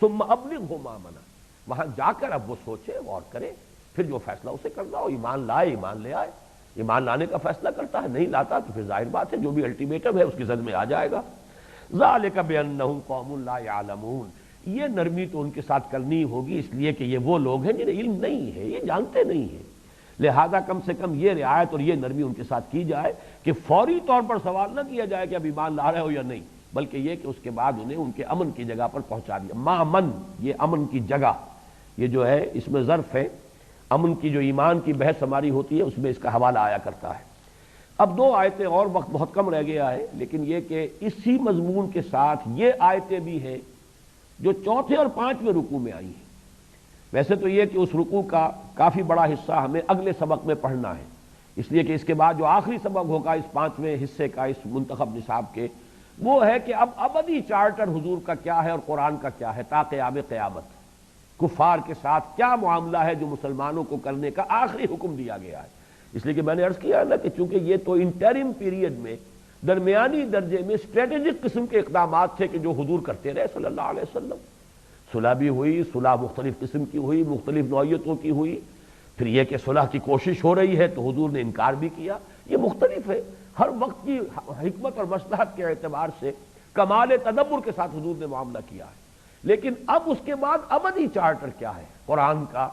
ثم ابلغہ مأمنہ، وہاں جا کر اب وہ سوچے غور کرے، پھر جو فیصلہ اسے کرنا ہو، ایمان لائے ایمان لے آئے، ایمان لانے کا فیصلہ کرتا ہے، نہیں لاتا تو پھر ظاہر بات ہے جو بھی الٹیمیٹم ہے اس کی زد میں آ جائے گا۔ ذالک بانہم قوم لا یعلمون، یہ نرمی تو ان کے ساتھ کرنی ہوگی، اس لیے کہ یہ وہ لوگ ہیں جنہیں علم نہیں ہے، یہ جانتے نہیں ہیں، لہذا کم سے کم یہ رعایت اور یہ نرمی ان کے ساتھ کی جائے کہ فوری طور پر سوال نہ کیا جائے کہ اب ایمان لا رہے ہو یا نہیں، بلکہ یہ کہ اس کے بعد انہیں ان کے امن کی جگہ پر پہنچا دیا۔ مامن، یہ امن کی جگہ، یہ جو ہے اس میں ظرف ہے، امن کی جو ایمان کی بحث ہماری ہوتی ہے اس میں اس کا حوالہ آیا کرتا ہے۔ اب دو آیتیں اور، وقت بہت کم رہ گیا ہے، لیکن یہ کہ اسی مضمون کے ساتھ یہ آیتیں بھی ہیں جو چوتھے اور پانچویں رکوع میں آئی ہیں۔ ویسے تو یہ کہ اس رکوع کا کافی بڑا حصہ ہمیں اگلے سبق میں پڑھنا ہے، اس لیے کہ اس کے بعد جو آخری سبق ہوگا اس پانچویں حصے کا اس منتخب نصاب کے، وہ ہے کہ اب ابدی چارٹر حضور کا کیا ہے اور قرآن کا کیا ہے تا قیام قیامت، کفار کے ساتھ کیا معاملہ ہے جو مسلمانوں کو کرنے کا آخری حکم دیا گیا ہے۔ اس لیے کہ میں نے عرض کیا نا کہ چونکہ یہ تو انٹرم پیریڈ میں درمیانی درجے میں اسٹریٹجک قسم کے اقدامات تھے کہ جو حضور کرتے رہے صلی اللہ علیہ وسلم، صلح بھی ہوئی، صلح مختلف قسم کی ہوئی، مختلف نوعیتوں کی ہوئی، پھر یہ کہ صلح کی کوشش ہو رہی ہے تو حضور نے انکار بھی کیا، یہ مختلف ہے، ہر وقت کی حکمت اور مصلحت کے اعتبار سے کمال تدبر کے ساتھ حضور نے معاملہ کیا ہے۔ لیکن اب اس کے بعد ابدی چارٹر کیا ہے قرآن کا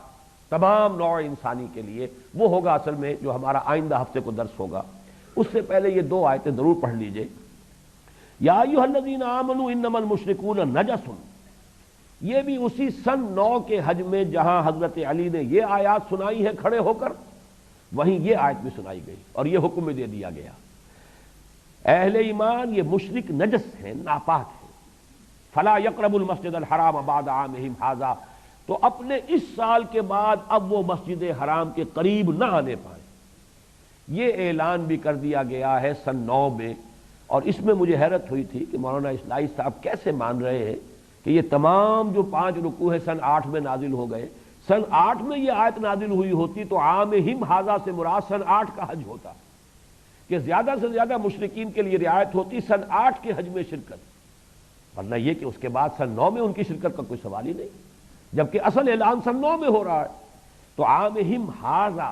تمام نوع انسانی کے لیے، وہ ہوگا اصل میں جو ہمارا آئندہ ہفتے کو درس ہوگا۔ اس سے پہلے یہ دو آیتیں ضرور پڑھ لیجئے۔ یا ایھا الذین آمنوا انما المشرکون نجس، یہ بھی اسی سن 9 کے حج میں جہاں حضرت علی نے یہ آیات سنائی ہے کھڑے ہو کر، وہیں یہ آیت بھی سنائی گئی اور یہ حکم بھی دے دیا گیا، اہل ایمان یہ مشرک نجس ہیں، ناپاک ہیں، فلا یقربوا المسجد الحرام بعد عامہم ھذا، تو اپنے اس سال کے بعد اب وہ مسجد حرام کے قریب نہ آنے پائیں۔ یہ اعلان بھی کر دیا گیا ہے سن 9 میں، اور اس میں مجھے حیرت ہوئی تھی کہ مولانا اصلاحی صاحب کیسے مان رہے ہیں کہ یہ تمام جو 5 رکوع ہیں سن 8 میں نازل ہو گئے، سن 8 میں یہ آیت نازل ہوئی ہوتی تو عامہم ھذا سے مراد سن 8 کا حج ہوتا، کہ زیادہ سے زیادہ مشرکین کے لیے رعایت ہوتی سن 8 کے حج میں شرکت، ورنہ یہ کہ اس کے بعد سن 9 میں ان کی شرکت کا کوئی سوال ہی نہیں، جبکہ اصل اعلان سن 9 میں ہو رہا ہے۔ تو عامہم ھذا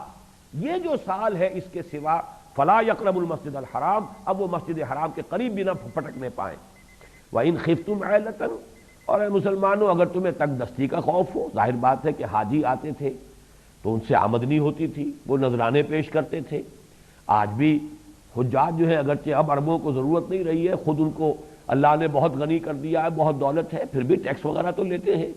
یہ جو سال ہے، اس کے سوا فلا یقرب المسجد الحرام، اب وہ مسجد حرام کے قریب بھی نہ پھٹکنے پائیں۔ وَإِنْ خِفْتُمْ عَيْلَةً، اور اے مسلمانوں اگر تمہیں تنگ دستی کا خوف ہو، ظاہر بات ہے کہ حاجی آتے تھے تو ان سے آمدنی ہوتی تھی، وہ نذرانے پیش کرتے تھے، آج بھی حجاج جو ہے اگرچہ اب عربوں کو ضرورت نہیں رہی ہے، خود ان کو اللہ نے بہت غنی کر دیا ہے، بہت دولت ہے، پھر بھی ٹیکس وغیرہ تو لیتے ہیں،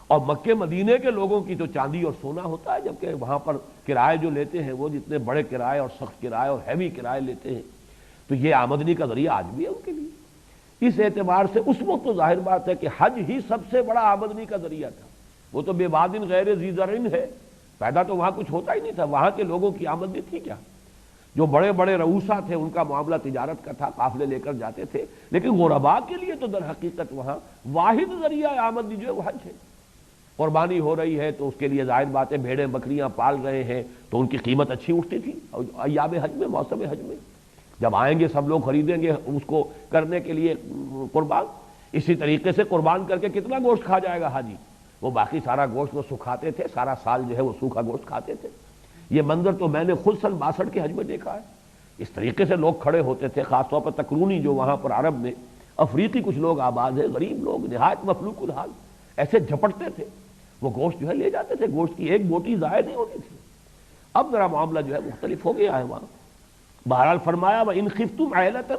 اور مکے مدینے کے لوگوں کی تو چاندی اور سونا ہوتا ہے، جبکہ وہاں پر کرائے جو لیتے ہیں وہ جتنے بڑے کرائے اور سخت کرائے اور ہیوی کرائے لیتے ہیں، تو یہ آمدنی کا ذریعہ آج بھی ہے ان کے لیے۔ اس اعتبار سے اس وقت تو ظاہر بات ہے کہ حج ہی سب سے بڑا آمدنی کا ذریعہ تھا، وہ تو بے وادٍ غیر ذی زرع ہے، پیدا تو وہاں کچھ ہوتا ہی نہیں تھا، وہاں کے لوگوں کی آمدنی تھی کیا؟ جو بڑے بڑے رؤوسا تھے ان کا معاملہ تجارت کا تھا، قافلے لے کر جاتے تھے، لیکن غرباء کے لیے تو در حقیقت وہاں واحد ذریعہ آمدنی جو ہے وہ حج ہے۔ قربانی ہو رہی ہے تو اس کے لیے ظاہر بات ہے بھیڑیں بکریاں پال رہے ہیں تو ان کی قیمت اچھی اٹھتی تھی، اور ایام حج میں، موسم حج میں جب آئیں گے سب لوگ خریدیں گے اس کو کرنے کے لیے قربان، اسی طریقے سے قربان کر کے کتنا گوشت کھا جائے گا حاجی، وہ باقی سارا گوشت وہ سکھاتے تھے، سارا سال جو ہے وہ سوکھا گوشت کھاتے تھے۔ یہ منظر تو میں نے خود سن 62 کے حج میں دیکھا ہے، اس طریقے سے لوگ کھڑے ہوتے تھے، خاص طور پر تکرونی جو وہاں پر عرب میں افریقی کچھ لوگ آباد ہیں، غریب لوگ نہایت مفلوق الحال، ایسے جھپٹتے تھے، وہ گوشت جو ہے لے جاتے تھے، گوشت کی ایک بوٹی ضائع نہیں ہوتی تھی۔ اب ذرا معاملہ جو ہے مختلف ہو گیا ہے وہاں۔ بہرحال فرمایا وَإِنْ خِفْتُمْ عَيْلَةً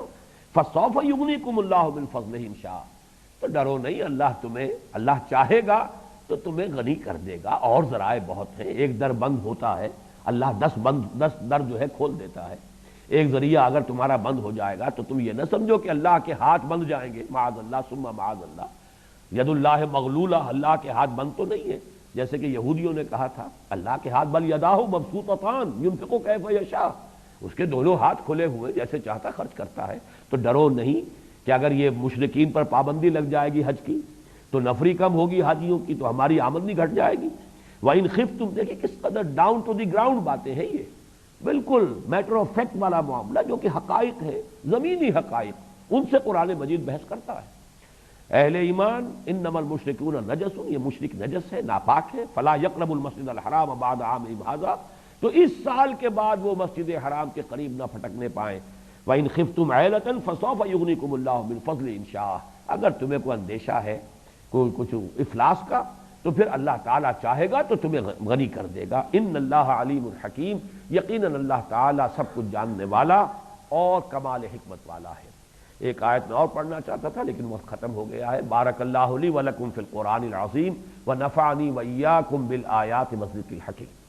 فَسَوْفَ يُغْنِيكُمُ اللَّهُ مِنْ فَضْلِهِ إِنْ شَاءَ، تو ڈرو نہیں، اللہ چاہے گا تو تمہیں غنی کر دے گا، اور ذرائع بہت ہیں، ایک در بند ہوتا ہے اللہ 10 در جو ہے کھول دیتا ہے، ایک ذریعہ اگر تمہارا بند ہو جائے گا تو تم یہ نہ سمجھو کہ اللہ کے ہاتھ بند جائیں گے، معاذ اللہ ثم معاذ اللہ، ید اللہ مغلولہ، اللہ کے ہاتھ بند تو نہیں ہے، جیسے کہ یہودیوں نے کہا تھا اللہ کے ہاتھ بل یداہ مبسوطتان ینفق کیف یشاء، اس کے دونوں ہاتھ کھلے ہوئے جیسے چاہتا خرچ کرتا ہے۔ تو ڈرو نہیں کہ اگر یہ مشرکین پر پابندی لگ جائے گی حج کی تو نفری کم ہوگی حاجیوں کی، تو ہماری آمدنی گھٹ جائے گی۔ وَإِنْ خِفْتُمْ، دیکھیں کس قدر ڈاؤن ٹو دی گراؤنڈ باتیں ہیں، یہ بالکل میٹر آف فیکٹ والا معاملہ جو کہ حقائق ہے، زمینی حقائق، ان سے قرآن مجید بحث کرتا ہے۔ اہل ایمان انما المشرکون نجس، یہ مشرک نجس ہے، ناپاک ہے، فلا یقربوا المسجد الحرام بعد عامہم ھذا، تو اس سال کے بعد وہ مسجد حرام کے قریب نہ پھٹکنے پائیں۔ وَإِنْ خِفْتُمْ عَيْلَةً فَسَوْفَ يُغْنِيكُمُ اللَّهُ مِنْ فَضْلِهِ إِنْ شَاءَ، اگر تمہیں کوئی اندیشہ ہے کوئی کچھ افلاس کا تو پھر اللہ تعالیٰ چاہے گا تو تمہیں غنی کر دے گا۔ ان اللہ علیم حکیم، یقیناً اللہ تعالیٰ سب کچھ جاننے والا اور کمال حکمت والا ہے۔ ایک آیت میں اور پڑھنا چاہتا تھا لیکن وقت ختم ہو گیا ہے۔ بارک اللہ لی ولکم فی القرآن العظیم ونفعنی وإیاکم بالآیات والذکر الحکیم۔